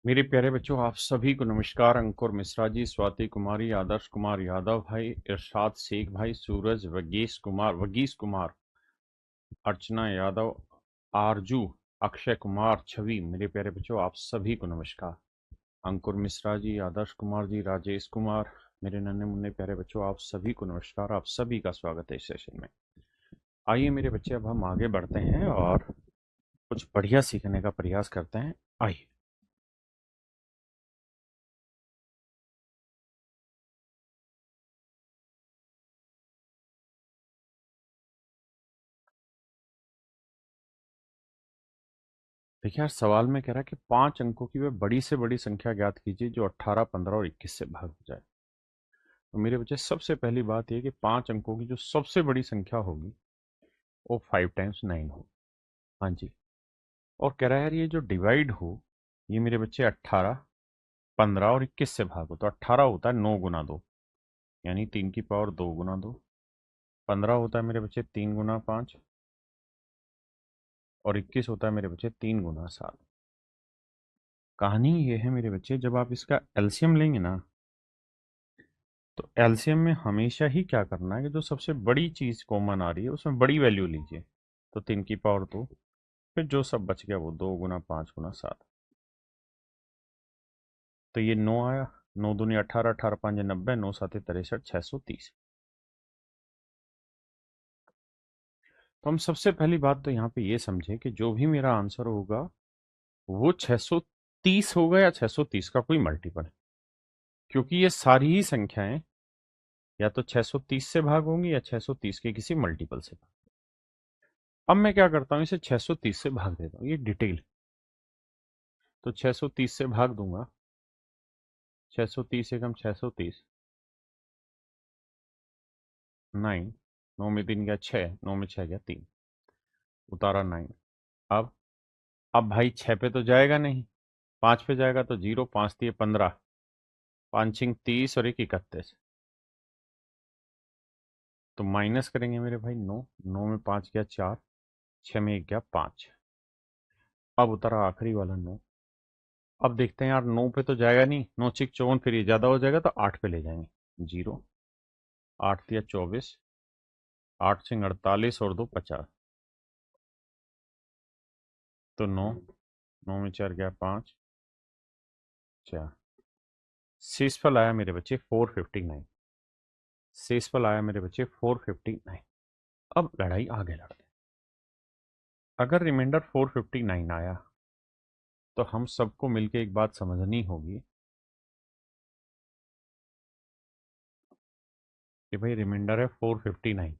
मेरे प्यारे बच्चों, आप सभी को नमस्कार। अंकुर मिश्रा जी, स्वाति कुमारी, आदर्श कुमार यादव भाई, इरशाद शेख भाई, सूरज, वगीस कुमार, अर्चना यादव, आरजू, अक्षय कुमार, छवि। मेरे प्यारे बच्चों, आप सभी को नमस्कार। अंकुर मिश्रा जी, आदर्श कुमार जी, राजेश कुमार, मेरे नन्हे मुन्ने प्यारे बच्चों, आप सभी को नमस्कार। आप सभी का स्वागत है इस सेशन में। आइए मेरे बच्चे, अब हम आगे बढ़ते हैं और कुछ बढ़िया सीखने का प्रयास करते हैं। आइए। देखिए यार, सवाल में कह रहा है कि 5 अंकों की वह बड़ी से बड़ी संख्या ज्ञात कीजिए जो 18, 15 और 21 से भाग हो जाए। तो मेरे बच्चे, सबसे पहली बात यह कि 5 अंकों की जो सबसे बड़ी संख्या होगी वो 5 टाइम्स 9 हो। हाँ जी। और कह रहा है यार, ये जो डिवाइड हो, ये मेरे बच्चे 18, 15 और 21 से भाग हो। तो 18 होता है 9 गुना 2, यानी 3 की पावर 2 गुना 2। 15 होता है मेरे बच्चे 3 गुना 5, और 21 होता है मेरे बच्चे 3 गुना 7। कहानी ये है मेरे बच्चे, जब आप इसका एलसीएम लेंगे ना, तो एलसीएम में हमेशा ही क्या करना है कि जो सबसे बड़ी चीज कॉमन आ रही है उसमें बड़ी वैल्यू लीजिए। तो 3 की पावर 2, फिर जो सब बच गया वो 2 गुना 5 गुना 7। तो ये 9 आया। 9 दूनी 18, 18 5 90, 9 7 63, 630। तो हम सबसे पहली बात तो यहाँ पे ये समझे कि जो भी मेरा आंसर होगा वो 630 होगा या 630 का कोई मल्टीपल है, क्योंकि ये सारी ही संख्याएं या तो 630 से भाग होंगी या 630 के किसी मल्टीपल से भाग। अब मैं क्या करता हूँ, इसे 630 से भाग देता हूँ, ये डिटेल। तो 630 से भाग दूंगा। 630 एकम 630, 9, 9 में 3 गया 6, 9 में 6 गया 3, उतारा 9। अब अब भाई 6 पे तो जाएगा नहीं, 5 पे जाएगा तो 0, 5 दिए 15, 5 छिंग 30 और 1 31। तो माइनस करेंगे मेरे भाई 9, 9 में 5 गया 4, 6 में 1 गया 5। अब उतारा आखिरी वाला 9। अब देखते हैं यार, 9 पे तो जाएगा नहीं, 9 छिक 54, फिर ये ज्यादा हो जाएगा तो 8 पे ले जाएंगे। 0, 8 दिया 24, 8 छिंग 48 और 2 50। तो 9, 9 में 4 गया 5, 4। शेषफल आया मेरे बच्चे 459। शेषफल आया मेरे बच्चे 459। अब लड़ाई आगे लड़ते हैं। अगर रिमाइंडर 459 आया तो हम सबको मिलके एक बात समझनी होगी कि भाई रिमाइंडर है 459।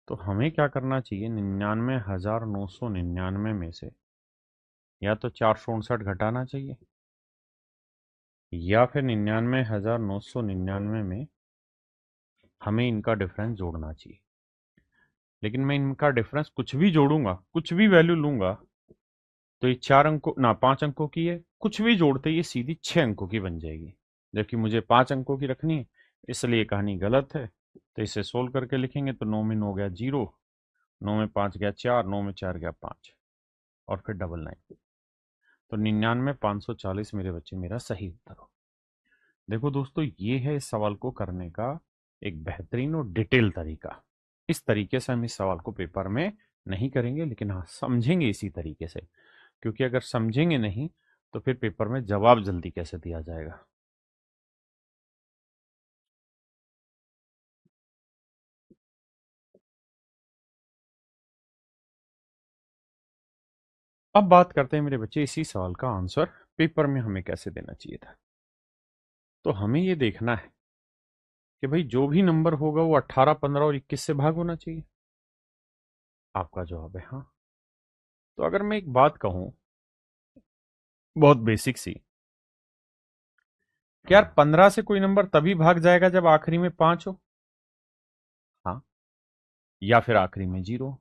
तो हमें क्या करना चाहिए, 99,999 में से या तो 469 घटाना चाहिए, या फिर 99,999 में हमें इनका डिफरेंस जोड़ना चाहिए। लेकिन मैं इनका डिफरेंस कुछ भी जोड़ूंगा, कुछ भी वैल्यू लूंगा, तो ये 4 अंकों ना 5 अंकों की है, कुछ भी जोड़ते ये सीधी 6 अंकों की बन जाएगी, जबकि मुझे 5 अंकों की रखनी है। इसलिए कहानी गलत है। तो इसे सोल्व करके लिखेंगे तो 9 में 9 गया 0, 9 में 5 गया 4, 9 में 4 गया 5, और फिर डबल 9। तो 99,540 मेरे बच्चे मेरा सही उत्तर हो। देखो दोस्तों, ये है इस सवाल को करने का एक बेहतरीन और डिटेल तरीका। इस तरीके से हम इस सवाल को पेपर में नहीं करेंगे, लेकिन हाँ समझेंगे इसी तरीके से, क्योंकि अगर समझेंगे नहीं तो फिर पेपर में जवाब जल्दी कैसे दिया जाएगा। अब बात करते हैं मेरे बच्चे इसी सवाल का आंसर पेपर में हमें कैसे देना चाहिए था। तो हमें ये देखना है कि भाई जो भी नंबर होगा वो 18, 15 और 21 से भाग होना चाहिए। आपका जवाब है हाँ। तो अगर मैं एक बात कहूं, बहुत बेसिक सी, कि यार 15 से कोई नंबर तभी भाग जाएगा जब आखिरी में 5 हो। हाँ, या फिर आखिरी में 0,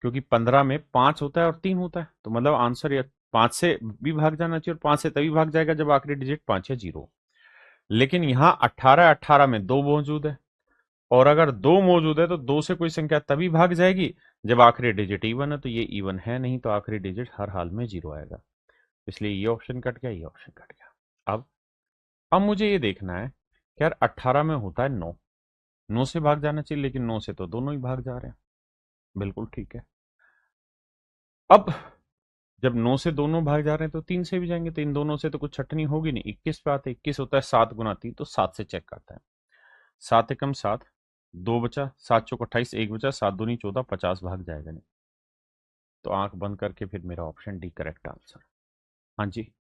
क्योंकि 15 में 5 होता है और 3 होता है, तो मतलब आंसर या 5 से भी भाग जाना चाहिए, और 5 से तभी भाग जाएगा जब आखिरी डिजिट 5 या 0। लेकिन यहां 18, 18 में 2 मौजूद है, और अगर 2 मौजूद है तो 2 से कोई संख्या तभी भाग जाएगी जब आखिरी डिजिट इवन है तो ये इवन है, नहीं तो आखिरी डिजिट हर हाल में जीरो आएगा। इसलिए ये ऑप्शन कट गया, ये ऑप्शन कट गया। अब मुझे ये देखना है कि यार 18 में होता है 9, 9 से भाग जाना चाहिए, लेकिन 9 से तो दोनों ही भाग जा रहे हैं। बिल्कुल ठीक है। अब जब 9 से दोनों भाग जा रहे हैं तो 3 से भी जाएंगे, तो इन दोनों से तो कुछ छटनी होगी नहीं। 21 पे आते, 21 होता है 7 गुना 3, तो 7 से चेक करता है। 7 एकम 7, 2 बचा, 7 चौक 28, 1 बचा, 7 दूनी 14, 50 भाग जाएगा नहीं। तो आंख बंद करके फिर मेरा ऑप्शन डी करेक्ट आंसर। हाँ जी।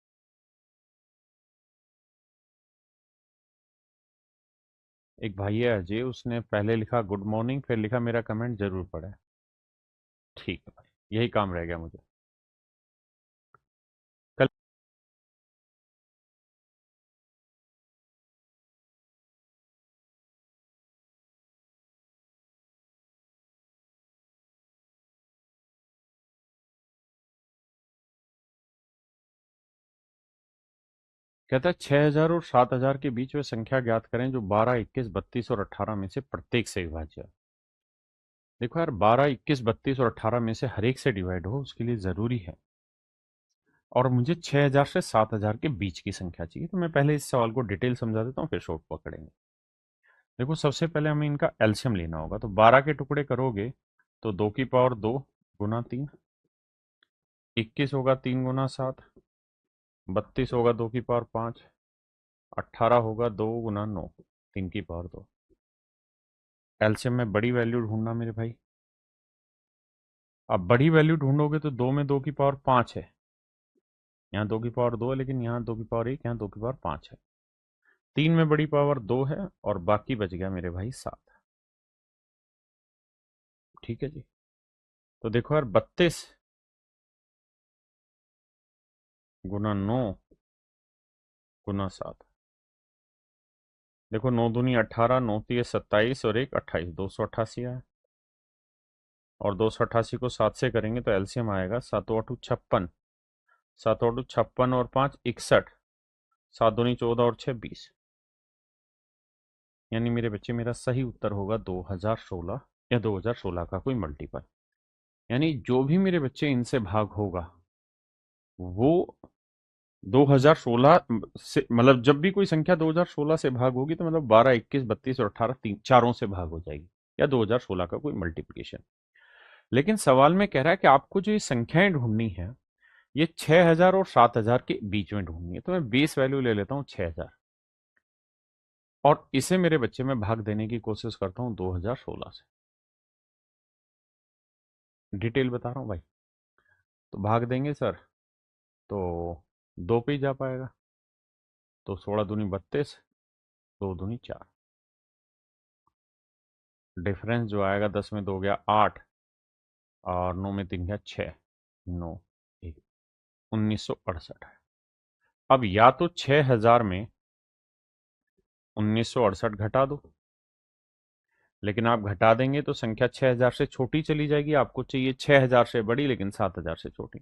एक भाई है अजय, उसने पहले लिखा गुड मॉर्निंग, फिर लिखा मेरा कमेंट जरूर पढ़े। ठीक है भाई, यही काम रह गया मुझे। कल कहता है 6000 और 7000 के बीच में संख्या ज्ञात करें जो 12, 21, 32 और 18 में से प्रत्येक से विभाज्य है। देखो यार, 12, 21, 32 और 18 में से हर एक से डिवाइड हो, उसके लिए जरूरी है। और मुझे 6000 से 7000 के बीच की संख्या चाहिए। तो मैं पहले इस सवाल को डिटेल समझा देता हूँ, फिर शॉर्ट पकड़ेंगे। देखो, सबसे पहले हमें इनका एलसीएम लेना होगा। तो 12 के टुकड़े करोगे तो 2 की पावर 2 गुना 3, 21 होगा 3 गुना 7, 32 होगा 2 की पावर 5, 18 होगा 2 गुना 9, 3 की पावर 2। एलसीएम में बड़ी वैल्यू ढूंढना मेरे भाई। अब बड़ी वैल्यू ढूंढोगे तो 2 में 2 की पावर 5 है, यहाँ 2 की पावर 2 है, लेकिन यहाँ 2 की पावर 1, यहाँ 2 की पावर 5 है। 3 में बड़ी पावर 2 है, और बाकी बच गया मेरे भाई 7। ठीक है जी। तो देखो यार, 32 गुना 9 गुना 7। देखो, 9 दूनी 18, 9 तीय 27 और 1 28, 288 आया। और 288 को 7 से करेंगे तो एलसीएम आएगा 7 8 56, 7 8 56 और 5 61, 7 दूनी 14 और 6 20। यानी मेरे बच्चे, मेरा सही उत्तर होगा 2016 या 2016 का कोई मल्टीपल। यानी जो भी मेरे बच्चे इनसे भाग होगा वो 2016 से, मतलब जब भी कोई संख्या 2016 से भाग होगी तो मतलब 12, 21, 32 और 18 तीन चारों से भाग हो जाएगी, या 2016 का कोई मल्टीप्लिकेशन। लेकिन सवाल में कह रहा है कि आपको जो ये संख्याएं ढूंढनी है, ये 6000 और 7000 के बीच में ढूंढनी है। तो मैं बेस वैल्यू ले लेता हूँ 6000, और इसे मेरे बच्चे में भाग देने की कोशिश करता हूँ 2016 से। डिटेल बता रहा हूँ भाई। तो भाग देंगे सर, तो 2 पे ही जा पाएगा। तो 16 दूनी 32, 2 दूनी 4, डिफरेंस जो आएगा 10 में 2 गया 8, और 9 में 3 गया 6, 9 1, 1968 है। अब या तो 6000 में 1968 घटा दो, लेकिन आप घटा देंगे तो संख्या 6000 से छोटी चली जाएगी। आपको चाहिए 6000 से बड़ी, लेकिन 7000 से छोटी।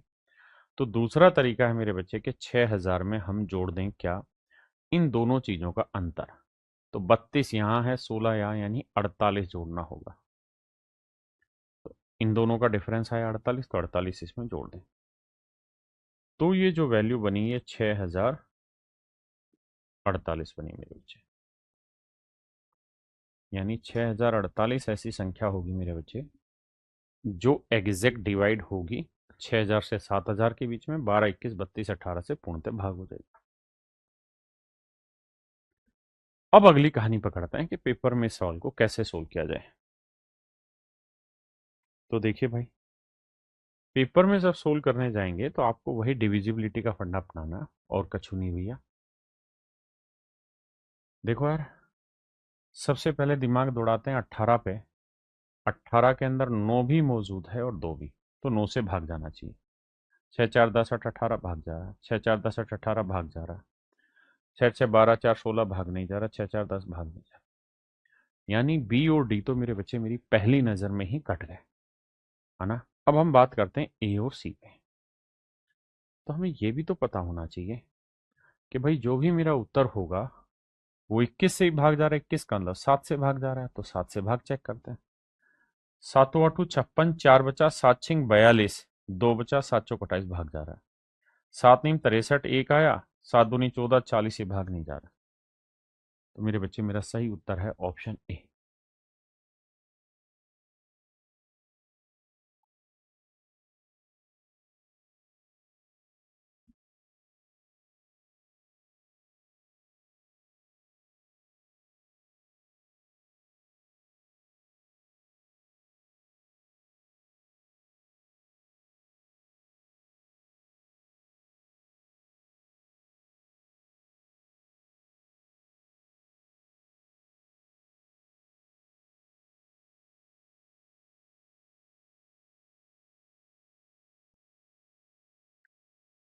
तो दूसरा तरीका है मेरे बच्चे के, 6000 में हम जोड़ दें क्या, इन दोनों चीजों का अंतर। तो 32 यहाँ है, 16 यहाँ, यानी 48 जोड़ना होगा। तो इन दोनों का डिफरेंस आया 48, तो 48 इसमें जोड़ दें। तो ये जो वैल्यू बनी है 6048 बनी मेरे बच्चे। यानी 6048 ऐसी संख्या होगी मेरे बच्चे जो एग्जैक्ट डिवाइड होगी 6000 से 7000 के बीच में, 12, 21, 32, 18 से पूर्णतः भाग हो जाएगी। अब अगली कहानी पकड़ते हैं कि पेपर में इस सवाल को कैसे सोल्व किया जाए। तो देखिए भाई, पेपर में जब सोल्व करने जाएंगे तो आपको वही डिविजिबिलिटी का फंडा अपनाना है, और कछु नहीं भैया। देखो यार, सबसे पहले दिमाग दौड़ाते हैं 18 पे। 18 के अंदर 9 भी मौजूद है और 2 भी, तो 9 से भाग जाना चाहिए। 6 4 10 8 18 भाग जा रहा है, 6 4 10 8 18 भाग जा रहा है, 6 6 12 4 16 भाग नहीं जा रहा, 6 4 10 भाग नहीं जा रहा। यानी बी और डी तो मेरे बच्चे मेरी पहली नजर में ही कट गए, है ना। अब हम बात करते हैं ए और सी पे। तो हमें यह भी तो पता होना चाहिए कि भाई जो भी मेरा उत्तर होगा वो 21 से ही भाग जा रहा है। 21 का मतलब 7 से भाग जा रहा है, तो 7 से भाग चेक करते हैं। सातों आठों 56, 4 बचा 7 छिंग 42, 2 बचा 7 चौक 28 भाग जा रहा है। 7 नीम 63 एक आया, 7 दूनी 14 40 ये भाग नहीं जा रहा। तो मेरे बच्चे मेरा सही उत्तर है ऑप्शन ए।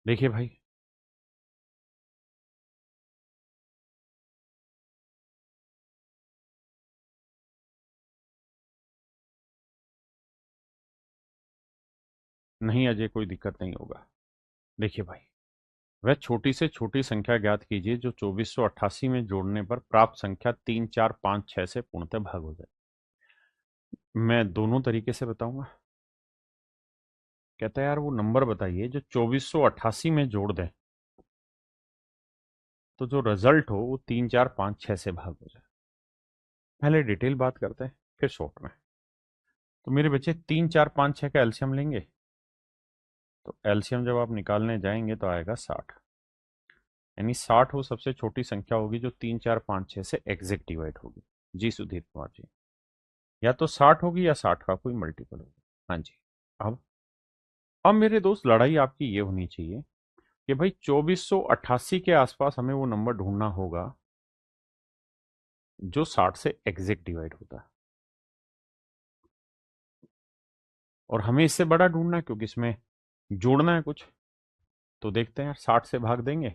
देखिए भाई, नहीं अजय कोई दिक्कत नहीं होगा। देखिए भाई, वह छोटी से छोटी संख्या ज्ञात कीजिए जो 2488 में जोड़ने पर प्राप्त संख्या 3 4 5 6 से पूर्णतः भाग हो जाए। मैं दोनों तरीके से बताऊंगा। कहता है यार वो नंबर बताइए जो 2488 में जोड़ दें तो जो रिजल्ट हो वो 3 4 5 6 से भाग हो जाए। पहले डिटेल बात करते हैं फिर शॉर्ट में। तो मेरे बच्चे 3 4 5 6 का एलसीएम लेंगे। तो एलसीएम जब आप निकालने जाएंगे तो आएगा 60। यानी 60 वो सबसे छोटी संख्या होगी जो 3 4 5 6 से एग्जैक्ट डिवाइड होगी। जी सुधीर कुमार जी, या तो 60 होगी या 60 का कोई मल्टीपल होगा। हाँ जी। अब मेरे दोस्त लड़ाई आपकी ये होनी चाहिए कि भाई 2488 के आसपास हमें वो नंबर ढूंढना होगा जो 60 से एग्जैक्ट डिवाइड होता है। और हमें इससे बड़ा ढूंढना है क्योंकि इसमें जोड़ना है कुछ। तो देखते हैं यार, 60 से भाग देंगे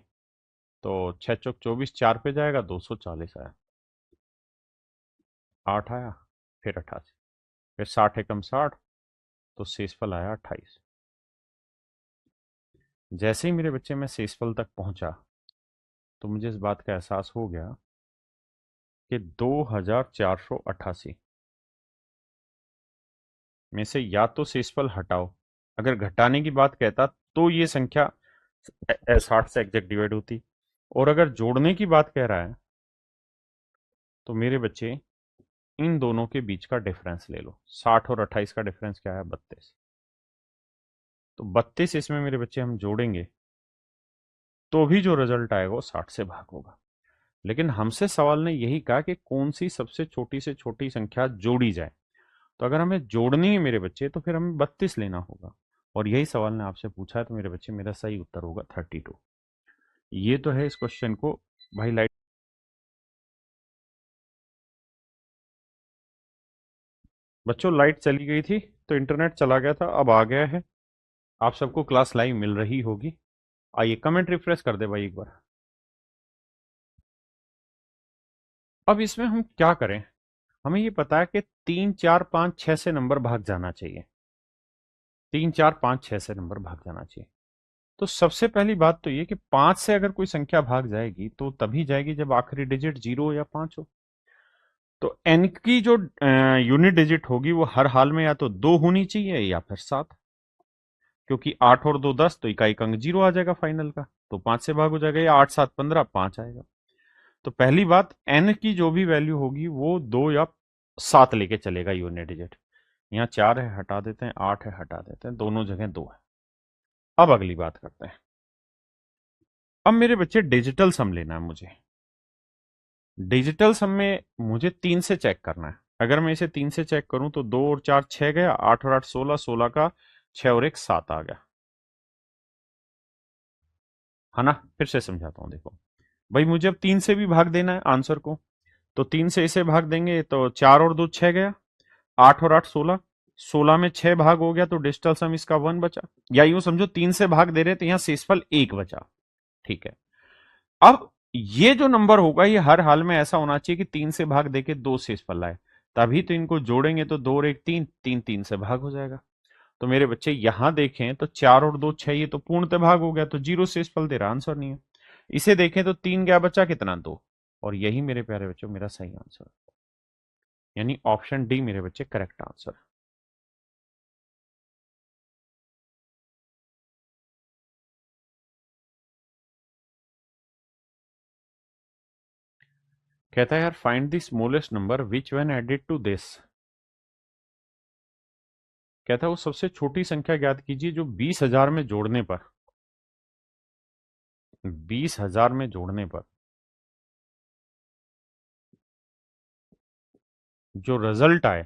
तो 6 चौक 24, 4 पे जाएगा 240 आया, 8 आया, फिर 88, फिर 60 एकम 60, तो शेषफल आया 28। जैसे ही मेरे बच्चे मैं शेषफल तक पहुंचा तो मुझे इस बात का एहसास हो गया कि 2488 में से या तो शेषफल हटाओ, अगर घटाने की बात कहता तो ये संख्या 60 से एग्जैक्ट डिवाइड होती, और अगर जोड़ने की बात कह रहा है तो मेरे बच्चे इन दोनों के बीच का डिफरेंस ले लो। 60 और 28 का डिफरेंस क्या है? 32। तो 32 इसमें मेरे बच्चे हम जोड़ेंगे तो भी जो रिजल्ट आएगा वो 60 से भाग होगा। लेकिन हमसे सवाल ने यही कहा कि कौन सी सबसे छोटी से छोटी संख्या जोड़ी जाए। तो अगर हमें जोड़नी है मेरे बच्चे तो फिर हमें 32 लेना होगा, और यही सवाल ने आपसे पूछा है। तो मेरे बच्चे मेरा सही उत्तर होगा 32। ये तो है इस क्वेश्चन को। भाई लाइट, बच्चों लाइट चली गई थी तो इंटरनेट चला गया था, अब आ गया है। आप सबको क्लास लाइव मिल रही होगी। आइए कमेंट रिफ्रेश कर दे भाई एक बार। अब इसमें हम क्या करें? हमें ये पता है कि 3 4 5 6 से नंबर भाग जाना चाहिए। 3 4 5 6 से नंबर भाग जाना चाहिए। तो सबसे पहली बात तो ये कि 5 से अगर कोई संख्या भाग जाएगी तो तभी जाएगी जब आखिरी डिजिट 0 या 5 हो। तो एन की जो यूनिट डिजिट होगी वो हर हाल में या तो 2 होनी चाहिए या फिर 7। क्योंकि 8 और 2 10, तो इकाई का अंक 0 आ जाएगा फाइनल का। तो 5 से भाग हो जाएगा, या 8 7 15, 5 आएगा। तो पहली बात, एन की जो भी वैल्यू होगी वो 2 या 7 लेके चलेगा यूनिट डिजिट। यहाँ 4 है हटा देते हैं, 8 है हटा देते हैं, दोनों जगह 2 है। अब अगली बात करते हैं। अब मेरे बच्चे डिजिटल सम लेना है मुझे। डिजिटल सम में मुझे 3 से चेक करना है। अगर मैं इसे 3 से चेक करूं तो 2 और 4 6 गया, 8 और 8 16, 16 का 6 और 1 7 आ गया, है ना? फिर से समझाता हूं, देखो भाई, मुझे अब 3 से भी भाग देना है आंसर को। तो 3 से इसे भाग देंगे तो 4 और 2 6 गया, 8 और 8 16, 16 में 6 भाग हो गया तो डिजिटल सम इसका 1 बचा। या यूं समझो 3 से भाग दे रहे तो यहां शेषफल 1 बचा। ठीक है। अब ये जो नंबर होगा ये हर हाल में ऐसा होना चाहिए कि 3 से भाग देके 2 शेषफल लाए, तभी तो इनको जोड़ेंगे तो 2 और 1 3, 3 3 से भाग हो जाएगा। तो मेरे बच्चे यहां देखें तो 4 और 2 6, ये तो पूर्णतः भाग हो गया, तो 0 शेषफल दे रहा, आंसर नहीं है। इसे देखें तो 3 क्या बचा, कितना, 2। और यही मेरे प्यारे बच्चों मेरा सही आंसर, यानी ऑप्शन डी मेरे बच्चे करेक्ट आंसर। कहता है यार find the smallest number which when added to this. कहता है वो सबसे छोटी संख्या ज्ञात कीजिए जो 20,000 में जोड़ने पर, 20,000 में जोड़ने पर जो रिजल्ट आए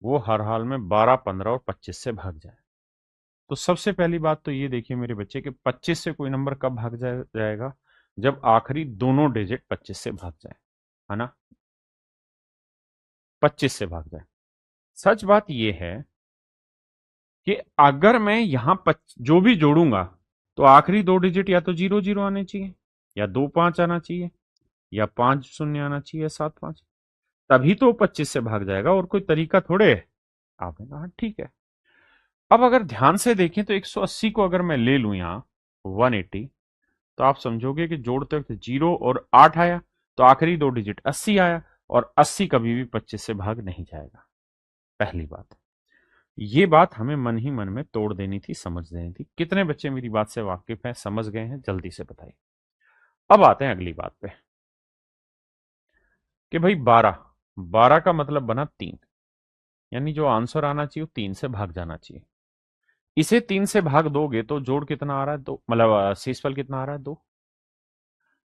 वो हर हाल में 12, 15 और 25 से भाग जाए। तो सबसे पहली बात तो ये देखिए मेरे बच्चे कि 25 से कोई नंबर कब भाग जाएगा, जब आखिरी दोनों डिजिट 25 से भाग जाए, है ना, 25 से भाग जाए। सच बात ये है कि अगर मैं यहां जो भी जोड़ूंगा तो आखिरी दो डिजिट या तो 0, 0 आने चाहिए, या 2, 5 आना चाहिए, या 5 शून्य आना चाहिए, या 7, 5, तभी तो 25 से भाग जाएगा, और कोई तरीका थोड़े है। आपने कहा ठीक है। अब अगर ध्यान से देखें तो 180 को अगर मैं ले लूं यहां 180, तो आप समझोगे कि जोड़ते वक्त 0 और 8 आया, तो आखिरी दो डिजिट 80 आया, और 80 कभी भी 25 से भाग नहीं जाएगा। पहली बात, ये बात हमें मन ही मन में तोड़ देनी थी, समझ देनी थी। कितने बच्चे मेरी बात से वाकिफ हैं, समझ गए हैं, जल्दी से बताइए। अब आते हैं अगली बात पे कि भाई 12, 12 का मतलब बना 3, यानी जो आंसर आना चाहिए वो 3 से भाग जाना चाहिए। इसे 3 से भाग दोगे तो जोड़ कितना आ रहा है, दो, मतलब शेषफल कितना आ रहा है, 2।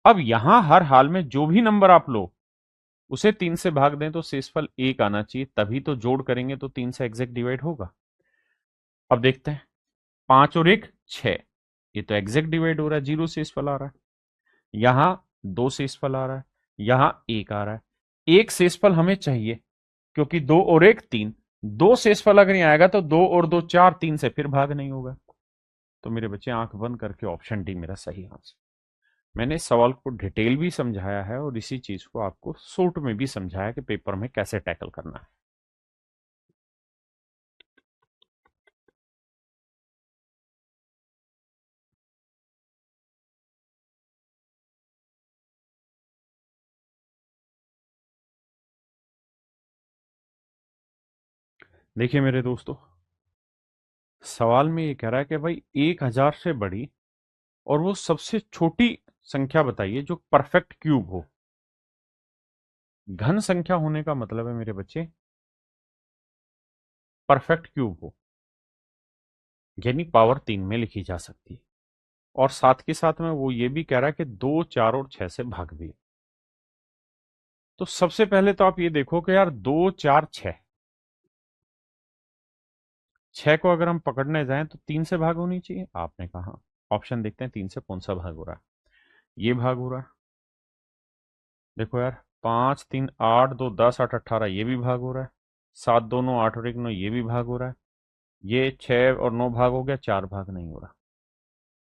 अब यहां हर हाल में जो भी नंबर आप लो उसे 3 से भाग दें तो शेषफल 1 आना चाहिए, तभी तो जोड़ करेंगे तो 3 से एग्जैक्ट डिवाइड होगा। अब देखते हैं, 5 और 1 6, ये तो एग्जैक्ट डिवाइड हो रहा है, 0 शेषफल आ रहा है। यहां 2 शेषफल आ रहा है, यहां 1 आ रहा है। एक शेषफल हमें चाहिए क्योंकि 2 और 1 3, 2 शेषफल अगर नहीं आएगा तो 2 और 2 4, 3 से फिर भाग नहीं होगा। तो मेरे बच्चे आंख बंद करके ऑप्शन डी मेरा सही आंसर। मैंने इस सवाल को डिटेल भी समझाया है और इसी चीज को आपको शॉर्ट में भी समझाया कि पेपर में कैसे टैकल करना है। देखिए मेरे दोस्तों, सवाल में ये कह रहा है कि भाई 1,000 से बड़ी और वो सबसे छोटी संख्या बताइए जो परफेक्ट क्यूब हो। घन संख्या होने का मतलब है मेरे बच्चे परफेक्ट क्यूब हो, यानी पावर 3 में लिखी जा सकती है। और साथ के साथ में वो ये भी कह रहा है कि 2, 4 और 6 से भाग भी। तो सबसे पहले तो आप ये देखो कि यार 2, 4, 6, 6 को अगर हम पकड़ने जाएं तो 3 से भाग होनी चाहिए। आपने कहा ऑप्शन देखते हैं 3 से कौन सा भाग हो रहा है। ये भाग हो रहा है, देखो यार, 5, 3, 8, 2, 10, 8, 18, ये भी भाग हो रहा है। 7, 2, 9, 8 और 1, 9, ये भी भाग हो रहा है। ये 6 और 9 भाग हो गया, 4 भाग नहीं हो रहा।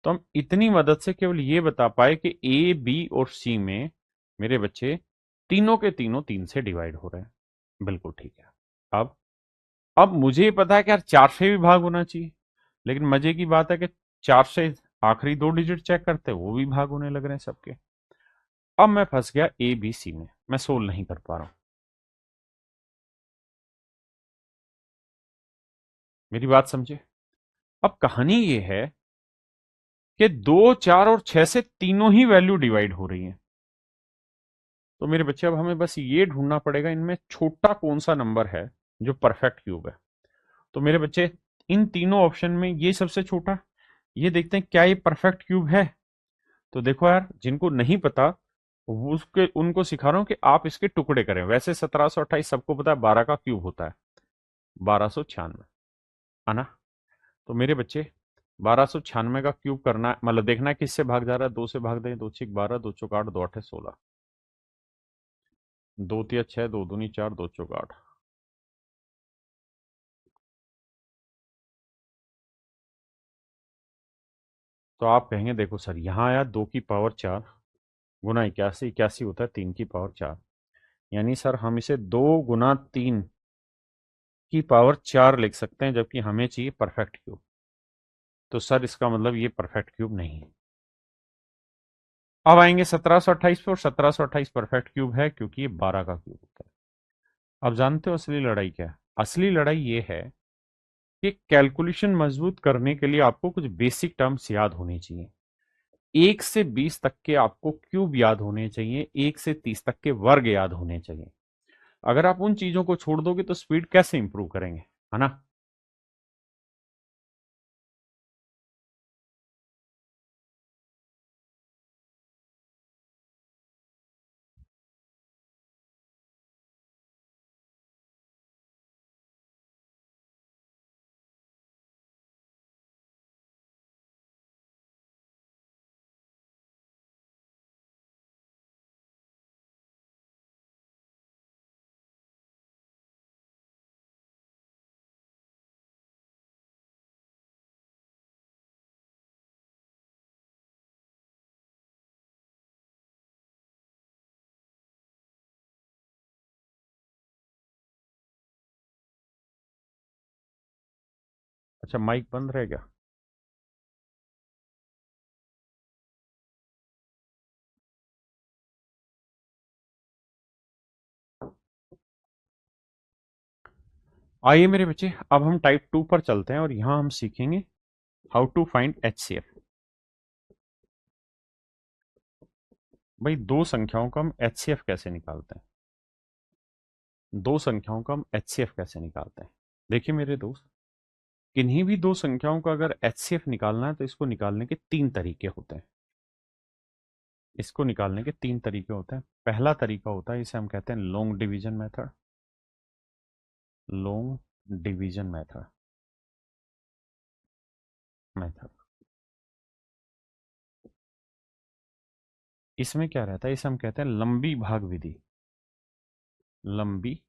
तो हम इतनी मदद से केवल ये बता पाए कि ए, बी और सी में मेरे बच्चे तीनों के तीनों 3 से डिवाइड हो रहे हैं। बिल्कुल ठीक है। अब अब मुझे ये पता है कि यार 4 से भी भाग होना चाहिए, लेकिन मजे की बात है कि 4 से आखिरी दो डिजिट चेक करते हैं वो भी भाग होने लग रहे हैं सबके। अब मैं फंस गया ए, बी, सी में, मैं सोल्व नहीं कर पा रहा हूं। मेरी बात समझे। अब कहानी ये है कि 2, 4 और 6 से तीनों ही वैल्यू डिवाइड हो रही है। तो मेरे बच्चे अब हमें बस ये ढूंढना पड़ेगा इनमें छोटा कौन सा नंबर है जो परफेक्ट क्यूब है। तो मेरे बच्चे इन तीनों ऑप्शन में ये सबसे छोटा, ये देखते हैं क्या ये परफेक्ट क्यूब है। तो देखो यार, जिनको नहीं पता वो उसके उनको सिखा रहा हूं कि आप इसके टुकड़े करें। वैसे 1728 सबको पता है 12 का क्यूब होता है, 1296, है ना। तो मेरे बच्चे 1296 का क्यूब करना है, मतलब देखना है किससे भाग जा रहा है। 2 से भाग दें, 2 6 12, 2 चौक 8, 2 8 16, 2 तिया 6, 2 दूनी 4, 2 चौक 8। तो आप कहेंगे देखो सर यहाँ आया 2 की पावर 4 गुना 81, 81 होता है 3 की पावर 4, यानी सर हम इसे 2 गुना 3 की पावर 4 लिख सकते हैं, जबकि हमें चाहिए परफेक्ट क्यूब। तो सर इसका मतलब ये परफेक्ट क्यूब नहीं है। अब आएंगे 1728 पे, और 1728 परफेक्ट क्यूब है क्योंकि ये 12 का क्यूब होता है। अब जानते हो असली लड़ाई क्या है? असली लड़ाई ये है कि कैलकुलेशन मजबूत करने के लिए आपको कुछ बेसिक टर्म्स याद होनी चाहिए। 1 से 20 तक के आपको क्यूब याद होने चाहिए, 1 से 30 तक के वर्ग याद होने चाहिए। अगर आप उन चीजों को छोड़ दोगे तो स्पीड कैसे इंप्रूव करेंगे, है ना? अच्छा, माइक बंद रह गया। आइए मेरे बच्चे, अब हम टाइप 2 पर चलते हैं और यहां हम सीखेंगे हाउ टू फाइंड एचसीएफ। भाई, दो संख्याओं का हम एचसीएफ कैसे निकालते हैं? दो संख्याओं का हम एचसीएफ कैसे निकालते हैं? देखिए मेरे दोस्त, किन्हीं भी दो संख्याओं का अगर एचसीएफ निकालना है तो इसको निकालने के तीन तरीके होते हैं। इसको निकालने के तीन तरीके होते हैं। पहला तरीका होता है, इसे हम कहते हैं long division method. Long division method method इसमें क्या रहता है, इसे हम कहते हैं लंबी भाग विधि। लंबी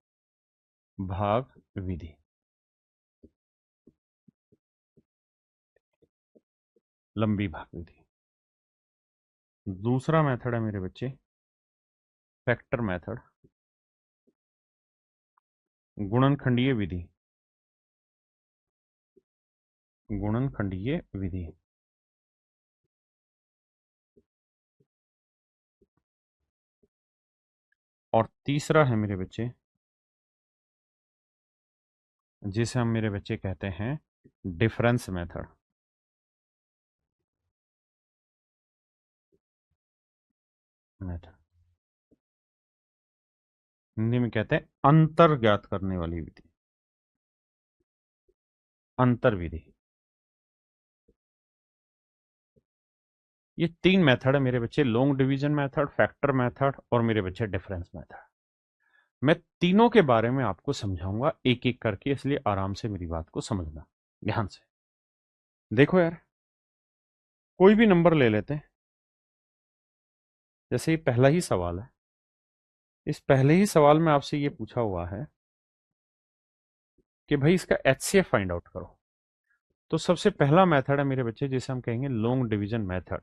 भाग विधि। लंबी भाग विधि। दूसरा मेथड है मेरे बच्चे फैक्टर मेथड, गुणनखंडीय विधि। गुणनखंडीय विधि। और तीसरा है मेरे बच्चे, जिसे हम मेरे बच्चे कहते हैं डिफरेंस मेथड। मेथड हिंदी में कहते हैं अंतर ज्ञात करने वाली विधि। अंतर विधि। ये तीन मेथड है मेरे बच्चे, long division method, factor method और मेरे बच्चे डिफरेंस मेथड। मैं तीनों के बारे में आपको समझाऊंगा एक एक करके, इसलिए आराम से मेरी बात को समझना ध्यान से। देखो यार, कोई भी नंबर ले लेते हैं। जैसे ये पहला ही सवाल है, इस पहले ही सवाल में आपसे ये पूछा हुआ है कि भाई इसका एचसीएफ फाइंड आउट करो। तो सबसे पहला मेथड है मेरे बच्चे, जिसे हम कहेंगे लॉन्ग डिवीजन मेथड।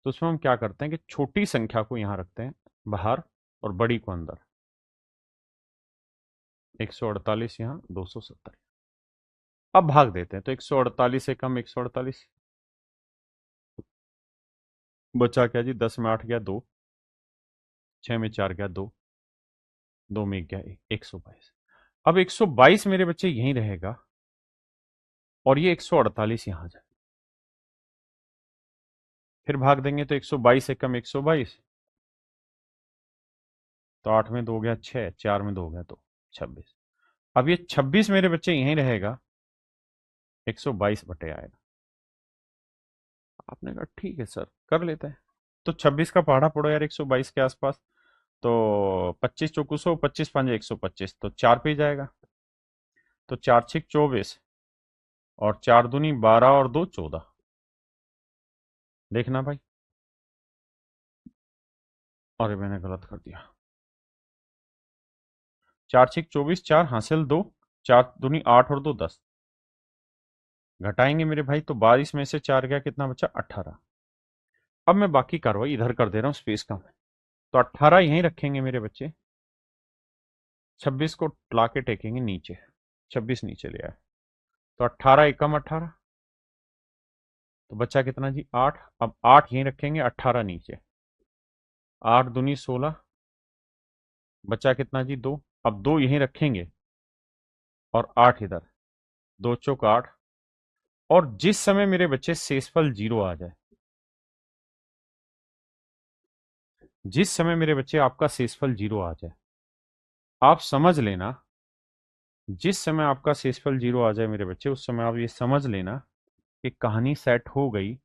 तो उसमें हम क्या करते हैं कि छोटी संख्या को यहां रखते हैं बाहर और बड़ी को अंदर। 148 यहाँ, 270। अब भाग देते हैं, तो 148 से कम 148, बचा क्या जी? 10 में 8 गया 2, 6 में 4 गया 2, 2 में 1 गया 1, 122। अब 122 मेरे बच्चे यहीं रहेगा और ये 148 यहां जाए। फिर भाग देंगे तो 122 से कम 122, तो 8 में 2 गया 6, 4 में 2 गया तो 26। अब ये 26 मेरे बच्चे यहीं रहेगा, 122 बटे आएगा। आपने कहा ठीक है सर, कर लेते हैं। तो 26 का पहाड़ा पड़ो यार 122 के आसपास। तो 25 चौकू 100, 25 पांजे 125, तो 4 पे ही जाएगा। तो 4 छिक 24 और 4 दूनी 12 और 2 14। देखना भाई, अरे मैंने गलत कर दिया। 4 छिक 24, 4 हासिल 2, 4 दूनी 8 और 2 10। घटाएंगे मेरे भाई तो 22 में से 4 गया, कितना बचा? 18। अब मैं बाकी कार्रवाई इधर कर दे रहा हूँ स्पेस का। तो 18 यहीं रखेंगे मेरे बच्चे, 26 को ला के टेकेंगे नीचे, 26 नीचे ले आए। तो 18 एकम 18, तो बच्चा कितना जी? 8। अब 8 यहीं रखेंगे, 18 नीचे, 8 दूनी 16, बचा कितना जी? 2। अब 2 यहीं रखेंगे और 8 इधर, 2 चौक 8। और जिस समय मेरे बच्चे शेषफल 0 आ जाए, जिस समय मेरे बच्चे आपका शेषफल 0 आ जाए, आप समझ लेना, जिस समय आपका शेषफल 0 आ जाए मेरे बच्चे, उस समय आप ये समझ लेना कि कहानी सेट हो गई।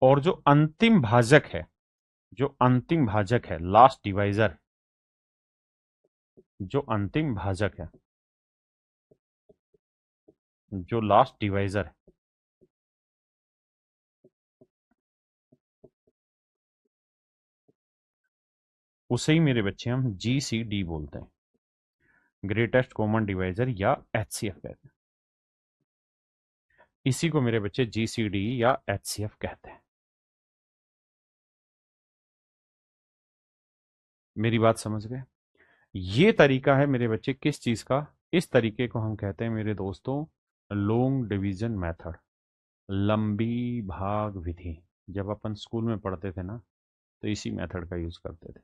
और जो अंतिम भाजक है, जो अंतिम भाजक है, लास्ट डिवाइजर, जो अंतिम भाजक है, जो लास्ट डिवाइजर है, उसे ही मेरे बच्चे हम GCD बोलते हैं, ग्रेटेस्ट कॉमन डिवाइजर या HCF कहते हैं। इसी को मेरे बच्चे GCD या HCF कहते हैं। मेरी बात समझ गए? ये तरीका है मेरे बच्चे किस चीज का? इस तरीके को हम कहते हैं मेरे दोस्तों लॉन्ग डिवीजन मेथड, लंबी भाग विधि। जब अपन स्कूल में पढ़ते थे ना, तो इसी मेथड का यूज करते थे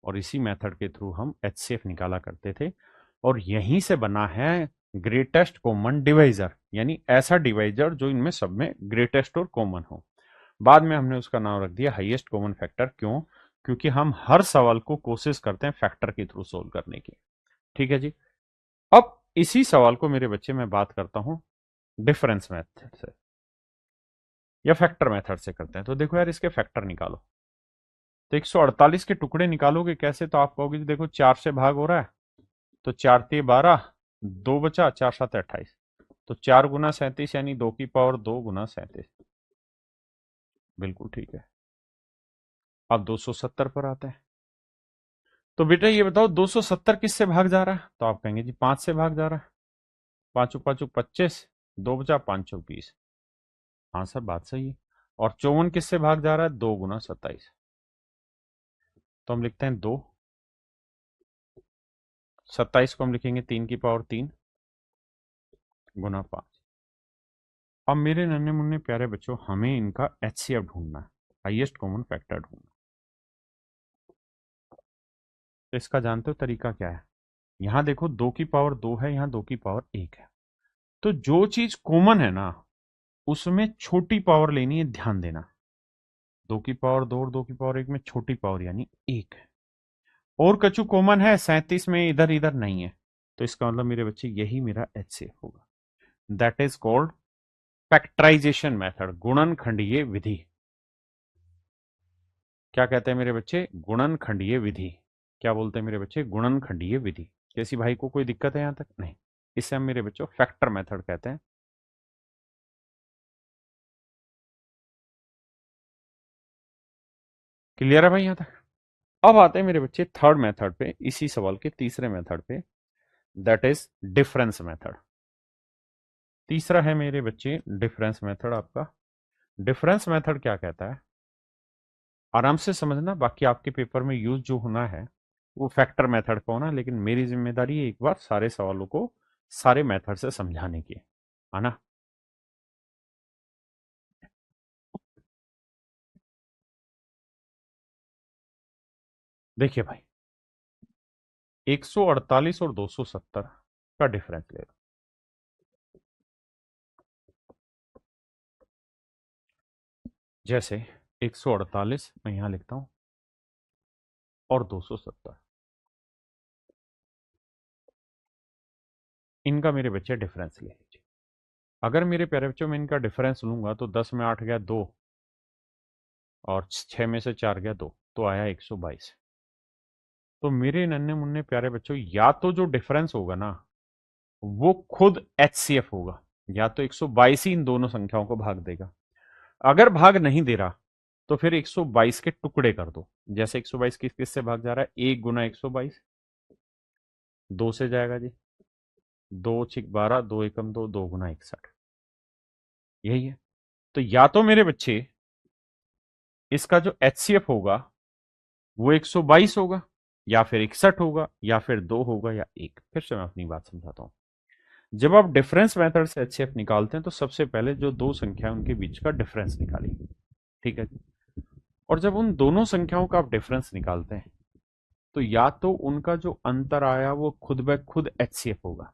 और इसी मेथड के थ्रू हम HCF निकाला करते थे। और यहीं से बना है ग्रेटेस्ट कॉमन डिवाइजर, यानी ऐसा डिवाइजर जो इनमें सब में ग्रेटेस्ट और कॉमन हो। बाद में हमने उसका नाम रख दिया हाईएस्ट कॉमन फैक्टर। क्यों? क्योंकि हम हर सवाल को कोशिश करते हैं फैक्टर के थ्रू सोल्व करने की। ठीक है जी। अब इसी सवाल को मेरे बच्चे मैं बात करता हूं डिफरेंस मेथड से या फैक्टर मेथड से करते हैं। तो देखो यार, इसके फैक्टर निकालो। तो 148 के टुकड़े निकालोगे कैसे? तो आप कहोगे जी देखो 4 से भाग हो रहा है, तो 4 तिये 12, 2 बचा, 4 7 28, तो 4 गुना 37 यानी 2 की पावर 2 गुना 37। बिल्कुल ठीक है। अब 270 पर आते हैं। तो बेटा ये बताओ 270 किससे भाग जा रहा है? तो आप कहेंगे जी 5 से भाग जा रहा है। पांचों पांचों 25, 2 बचा, 5 20। हाँ सर, बात सही है। और 54 किससे भाग जा रहा है? 2 गुना 27। तो हम लिखते हैं 2, 27 को हम लिखेंगे 3 की पावर 3 गुना 5। अब मेरे नन्हे मुन्ने प्यारे बच्चों, हमें इनका HCF ढूंढना है, हाईएस्ट कॉमन फैक्टर ढूंढना। तो इसका जानते हो तरीका क्या है? यहां देखो 2 की पावर 2 है, यहां 2 की पावर 1 है। तो जो चीज कॉमन है ना, उसमें छोटी पावर लेनी है, ध्यान देना। 2 की पावर 2 और 2 की पावर 1 में छोटी पावर यानी 1 है। और कछु कॉमन है 37 में, इधर इधर नहीं है। तो इसका मतलब मेरे बच्चे यही मेरा HCF होगा। That is called factorisation method, गुणनखंडीय विधि। क्या कहते हैं मेरे बच्चे? गुणनखंडीय विधि। क्या बोलते हैं मेरे बच्चे? गुणनखंडीय विधि। कैसी भाई को कोई दिक्कत है यहां तक? नहीं। इसे हम मेरे बच्चों फैक्टर मेथड कहते हैं। क्लियर है भाई यहां तक? अब आते हैं मेरे बच्चे थर्ड मेथड पे, इसी सवाल के तीसरे मेथड पे, दैट इज डिफरेंस मेथड। तीसरा है मेरे बच्चे डिफरेंस मेथड आपका। डिफरेंस मेथड क्या कहता है? आराम से समझना, बाकी आपके पेपर में यूज जो होना है वो फैक्टर मेथड का होना, लेकिन मेरी जिम्मेदारी है एक बार सारे सवालों को सारे मेथड से समझाने की, है ना? देखिए भाई, 148 और 270 का डिफरेंस ले लो। जैसे 148 मैं यहां लिखता हूं और 270, इनका मेरे बच्चे डिफरेंस ले लीजिए। अगर मेरे प्यारे बच्चों में इनका डिफरेंस लूंगा तो 10 में 8 गया 2 और 6 में से 4 गया 2, तो आया 122। तो मेरे नन्हे मुन्ने प्यारे बच्चों, या तो जो डिफरेंस होगा ना वो खुद HCF होगा, या तो 122 ही इन दोनों संख्याओं को भाग देगा। अगर भाग नहीं दे रहा तो फिर 122 के टुकड़े कर दो। जैसे 122 किस किस से भाग जा रहा है? 1 गुना 122, 2 से जाएगा जी, 2 छिक 12, 2 एकम 2, 2 गुना 61। यही है। तो या तो मेरे बच्चे इसका जो HCF होगा वो 122 होगा, या फिर 61 होगा, या फिर 2 होगा, या 1। फिर से मैं अपनी बात समझाता हूं। जब आप डिफरेंस मेथड से HCF निकालते हैं तो सबसे पहले जो दो संख्या उनके बीच का डिफरेंस निकालिए। ठीक है जी। और जब उन दोनों संख्याओं का आप डिफरेंस निकालते हैं तो या तो उनका जो अंतर आया वो खुद ब खुद HCF होगा,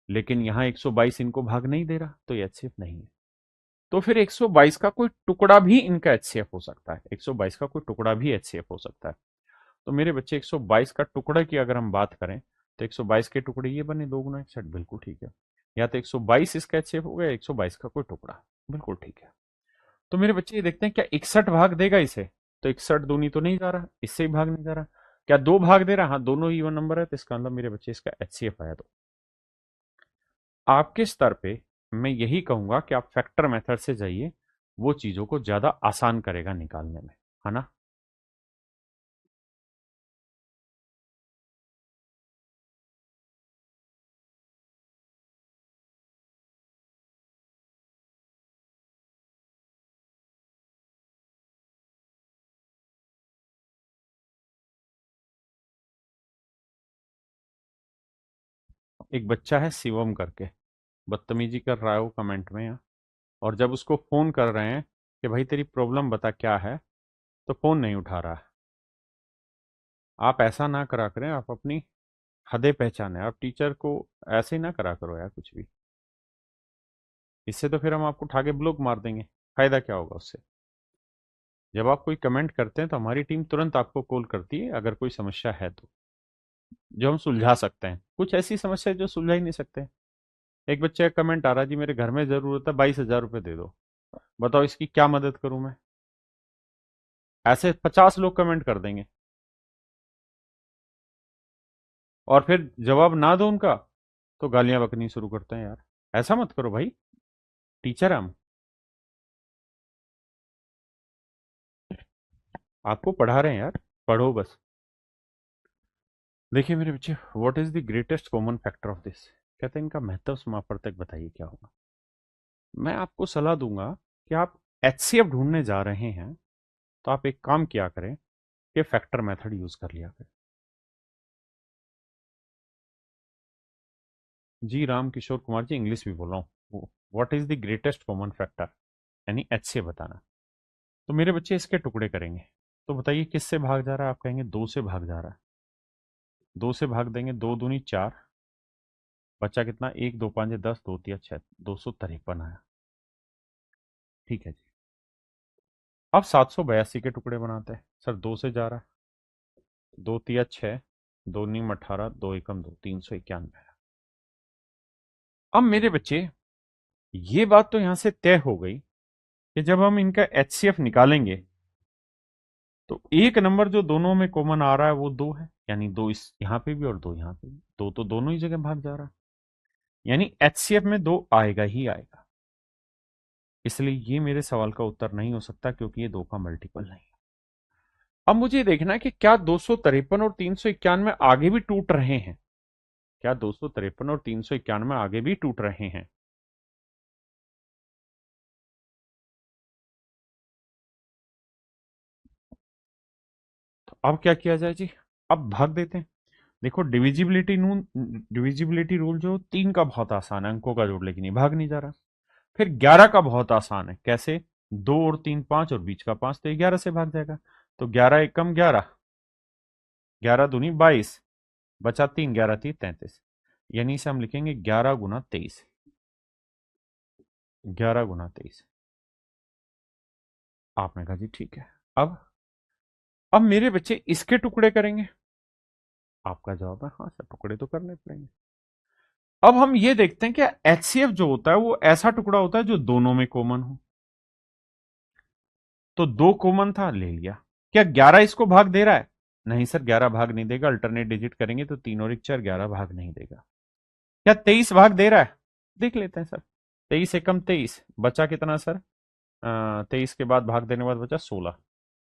लेकिन यहां 122 इनको भाग नहीं दे रहा, तो ये HCF नहीं है। तो फिर 122 का कोई टुकड़ा भी इनका एचसीएफ हो सकता है, 122 का कोई टुकड़ा भी एचसीएफ हो सकता है। तो मेरे बच्चे 122 का टुकड़ा की अगर हम बात करें तो 122 के टुकड़े ये बने 2 गुना 61, बिल्कुल ठीक है। या तो 122 इसका एचसीएफ हो गया, 122 का कोई टुकड़ा, बिल्कुल ठीक है। तो मेरे बच्चे ये देखते हैं क्या 61 भाग देगा इसे, तो 61 दूनी तो नहीं जा रहा, इससे ही भाग नहीं जा रहा। क्या 2 भाग दे रहा, हाँ दोनों ही इवन नंबर है, तो इसका मतलब मेरे बच्चे इसका एचसीएफ आया। तो आपके स्तर पे मैं यही कहूंगा कि आप फैक्टर मेथड से जाइए, वो चीजों को ज्यादा आसान करेगा निकालने में, है ना। एक बच्चा है शिवम करके, बदतमीजी कर रहा है वो कमेंट में यहाँ। और जब उसको फोन कर रहे हैं कि भाई तेरी प्रॉब्लम बता क्या है, तो फोन नहीं उठा रहा है। आप ऐसा ना करा करें, आप अपनी हदें पहचाने, आप टीचर को ऐसे ही ना करा करो यार कुछ भी। इससे तो फिर हम आपको उठा के ब्लॉक मार देंगे, फायदा क्या होगा उससे। जब आप कोई कमेंट करते हैं तो हमारी टीम तुरंत आपको कॉल करती है अगर कोई समस्या है तो, जो हम सुलझा सकते हैं। कुछ ऐसी समस्या है जो सुलझा ही नहीं सकते। एक बच्चे का कमेंट आ रहा जी मेरे घर में जरूरत है 22,000 रुपये दे दो, बताओ इसकी क्या मदद करूं मैं। ऐसे 50 लोग कमेंट कर देंगे, और फिर जवाब ना दो उनका तो गालियां बकनी शुरू करते हैं, यार ऐसा मत करो भाई, टीचर हम आपको पढ़ा रहे हैं यार, पढ़ो बस। देखिए मेरे बच्चे, what is the greatest common factor of this, कहते हैं इनका महत्व समापन तक बताइए क्या होगा। मैं आपको सलाह दूंगा कि आप एचसीएफ ढूंढने जा रहे हैं तो आप एक काम किया करें कि फैक्टर मेथड यूज कर लिया करें। जी राम किशोर कुमार जी, इंग्लिश भी बोल रहा हूँ। What is the greatest common factor, यानी एचसीएफ बताना। तो मेरे बच्चे इसके टुकड़े करेंगे, तो बताइए किससे भाग जा रहा है, आप कहेंगे 2 से भाग जा रहा है। 2 से भाग देंगे, 2 दूनी 4, बचा कितना, 1 2 5 10, 2 3 6, 253 आया। ठीक है जी। अब 782 के टुकड़े बनाते हैं, सर 2 से जा रहा है, 2 3 6, 2 नीम 18, 2 एकम 2, 391 आया। अब मेरे बच्चे ये बात तो यहां से तय हो गई कि जब हम इनका एचसीएफ निकालेंगे तो एक नंबर जो दोनों में कॉमन आ रहा है वो 2 है, यानी 2 इस यहां पे भी और 2 यहां पे भी, 2 तो दोनों ही जगह भाग जा रहा है, यानी एचसीएफ में 2 आएगा ही आएगा। इसलिए ये मेरे सवाल का उत्तर नहीं हो सकता, क्योंकि ये 2 का मल्टीपल नहीं है। अब मुझे देखना है कि क्या 253 और 391 आगे भी टूट रहे हैं, क्या 253 और 391 आगे भी टूट रहे हैं। तो अब क्या किया जाए जी, अब भाग देते हैं। देखो डिविजिबिलिटी रूल जो 3 का बहुत आसान है, अंकों का जोड़, लेकिन ये भाग नहीं जा रहा। फिर 11 का बहुत आसान है, कैसे, 2 और 3 5 और बीच का 5, तो 11 से भाग जाएगा। तो 11 एकम 11, 11 दूनी 22, बचा 3, 11 3 33, यानी इसे हम लिखेंगे 11 गुना 23, 11 गुना 23। आपने कहा जी ठीक है। अब अब मेरे बच्चे इसके टुकड़े करेंगे, आपका जवाब है हाँ सर टुकड़े तो करने पड़ेंगे। अब हम ये देखते हैं कि एचसीएफ जो होता है वो ऐसा टुकड़ा होता है जो दोनों में कॉमन हो। तो 2 कॉमन था, ले लिया। क्या 11 इसको भाग दे रहा है, नहीं सर 11 भाग नहीं देगा, अल्टरनेट डिजिट करेंगे तो 3 और 1 4, 11 भाग नहीं देगा। क्या 23 भाग दे रहा है, देख लेते हैं सर। 23 एकम 23, बचा कितना सर, 23 के बाद भाग देने के बाद बचा 16,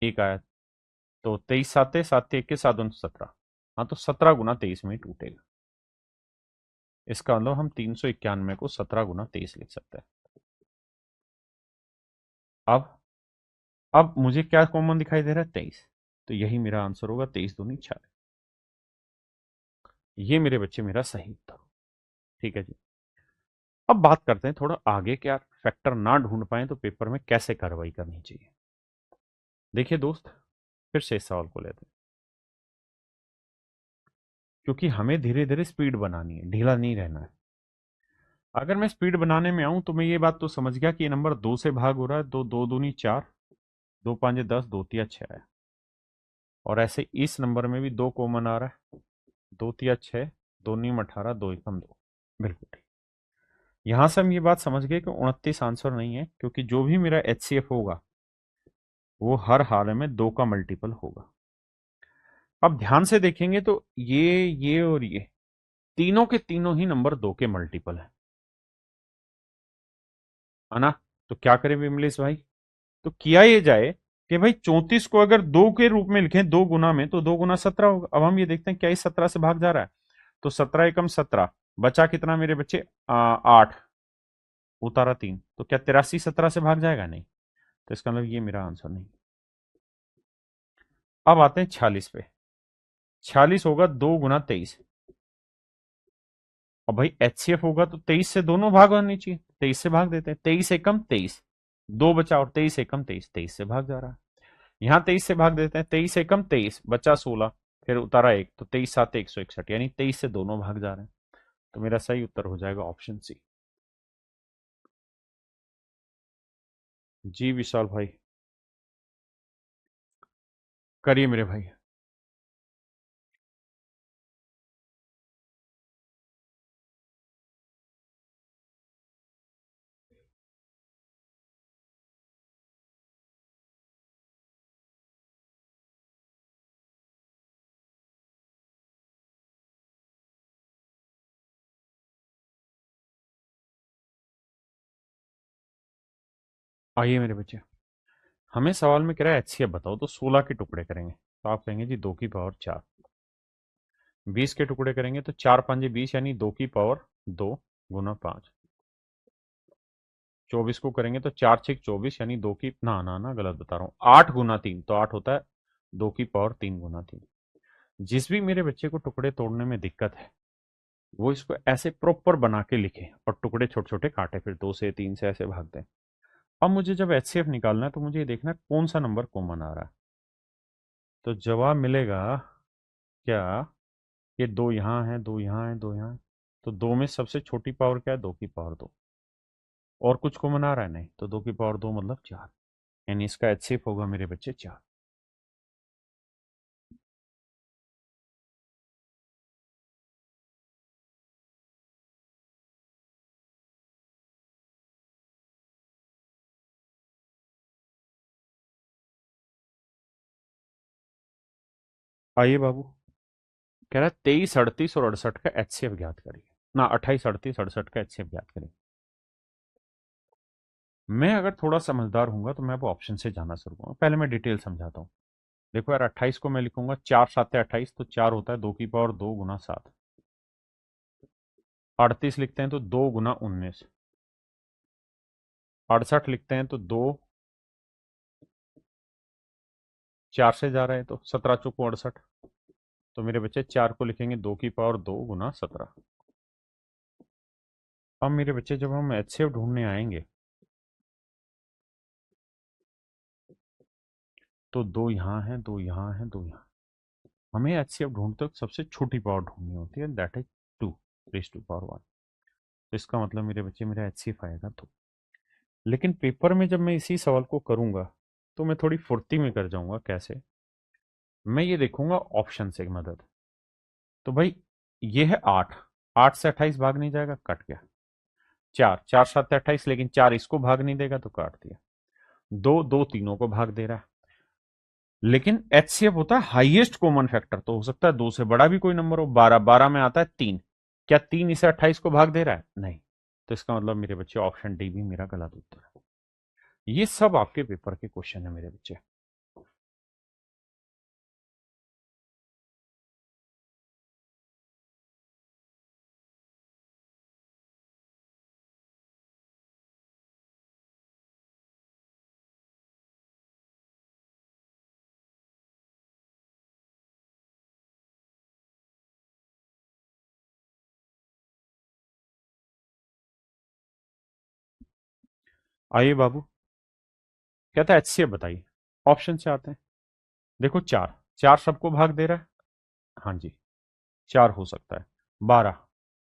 एक आया। तो 23 साते, 7 1 के 7 17, हाँ तो 17 गुना 23 में ही टूटेगा। इसका मतलब हम 391 को 17 गुना 23 लिख सकते हैं। अब मुझे क्या कॉमन दिखाई दे रहा है, 23, तो यही मेरा आंसर होगा, 23 दूनी 6। ये मेरे बच्चे मेरा सही उत्तर हो। ठीक है जी। अब बात करते हैं थोड़ा आगे, क्या फैक्टर ना ढूंढ पाए तो पेपर में कैसे कार्रवाई करनी चाहिए। देखिए दोस्त, फिर से इस सवाल को लेते हैं, क्योंकि हमें धीरे धीरे स्पीड बनानी है, ढीला नहीं रहना है। अगर मैं स्पीड बनाने में आऊं तो मैं ये बात तो समझ गया कि ये नंबर दो से भाग हो रहा है। दो दो दूनी चार, दो पांचे 10, दो तिया 6 है। और ऐसे इस नंबर में भी दो कॉमन आ रहा है। दो तिया 6, दो नीम 18, दो एकम दो। बिल्कुल ठीक। यहां से हम ये बात समझ गए कि 29 आंसर नहीं है, क्योंकि जो भी मेरा एचसीएफ होगा वो हर हाल में दो का मल्टीपल होगा। अब ध्यान से देखेंगे तो ये और ये तीनों के तीनों ही नंबर दो के मल्टीपल है ना। तो क्या करें विमलेश भाई? तो किया ये जाए कि भाई 34 को अगर दो के रूप में लिखें, दो गुना में, तो दो गुना 17 होगा। अब हम ये देखते हैं क्या इस 17 से भाग जा रहा है। तो 17 एकम 17, बचा कितना मेरे बच्चे? 8, उतारा 3। तो क्या 83 17 से भाग जाएगा? नहीं। तो इसका मतलब ये मेरा आंसर नहीं। अब आते हैं 46 पे। 46 होगा दो गुना 23। और भाई एचसीएफ होगा तो 23 से दोनों भाग होने चाहिए। 23 से भाग देते हैं। 23 एकम 23, दो बचा, और 23 एकम 23, 23 से भाग जा रहा है। यहाँ 23 से भाग देते हैं। 23 एकम 23, बचा 16, फिर उतारा एक, तो 23 सात 161, यानी 23 से दोनों भाग जा रहे हैं। तो मेरा सही उत्तर हो जाएगा ऑप्शन सी। जी विशाल भाई, करिए मेरे भाई। आइए मेरे बच्चे, हमें सवाल में कह रहा है एचसीएफ बताओ, तो 16 के टुकड़े करेंगे तो आप कहेंगे जी 2 की पावर 4। 20 के टुकड़े करेंगे तो 4 5 20, यानी 2 की पावर 2 गुना 5। 24 को करेंगे तो 4 6 24, यानी दो की ना ना ना गलत बता रहा हूँ, 8 गुना 3, तो 8 होता है 2 की पावर 3 गुना 3। जिस भी मेरे बच्चे को टुकड़े तोड़ने में दिक्कत है वो इसको ऐसे प्रॉपर बना के लिखे और टुकड़े छोटे छोटे काटे, फिर 2 से 3 से ऐसे भागते हैं। अब मुझे जब एचसीएफ निकालना है तो मुझे ये देखना है कौन सा नंबर कॉमन आ रहा है। तो जवाब मिलेगा क्या? ये दो यहाँ है, दो यहाँ है, दो यहाँ है। तो दो में सबसे छोटी पावर क्या है? 2 की पावर 2। और कुछ कॉमन आ रहा है? नहीं। तो 2 की पावर 2 मतलब 4, यानी इसका एचसीएफ होगा मेरे बच्चे 4। आइए बाबू, कह रहा है 23 38 और 68 का एचसीएफ ज्ञात करिए। ना 28 38 68 का एचसीएफ ज्ञात करिए। मैं अगर थोड़ा समझदार हूंगा तो मैं अब ऑप्शन से जाना शुरू करूंगा। पहले मैं डिटेल समझाता हूँ। देखो यार, 28 को मैं लिखूंगा 4 7 28, तो 4 होता है 2 की पावर 2 गुना 7। 38 लिखते हैं तो 2 गुना 19। 68 लिखते हैं तो 2, 4 से जा रहे हैं तो 17 चौको 68। तो मेरे बच्चे 4 को लिखेंगे 2 की पावर 2 गुना 17। अब मेरे बच्चे जब हम एचसीएफ ढूंढने आएंगे तो दो यहाँ है, दो यहाँ है, दो यहाँ। हमें एचसीएफ ढूंढते वक्त सबसे छोटी पावर ढूंढनी होती है, that is 2 raise to power 1। तो इसका मतलब मेरे बच्चे मेरा एचसीएफ आएगा 2। लेकिन पेपर में जब मैं इसी सवाल को करूंगा तो मैं थोड़ी फुर्ती में कर जाऊंगा। कैसे? मैं ये देखूंगा ऑप्शन से मदद। तो भाई ये है 8, 8 से 28 भाग नहीं जाएगा, कट गया। 4 4 7 28, लेकिन 4 इसको भाग नहीं देगा तो काट दिया। दो दो तीनों को भाग दे रहा है। लेकिन एचसीएफ होता है हाईएस्ट कॉमन फैक्टर, तो हो सकता है दो से बड़ा भी कोई नंबर हो। 12 12 में आता है 3। क्या 3 इसे 28 को भाग दे रहा है? नहीं। तो इसका मतलब मेरे बच्चे ऑप्शन डी भी मेरा गलत उत्तर है। ये सब आपके पेपर के क्वेश्चन है मेरे बच्चे। आइए बाबू, कहता है एचसीएफ बताइए। ऑप्शन से आते हैं। देखो 4, 4 सबको भाग दे रहा है। हाँ जी, 4 हो सकता है। 12,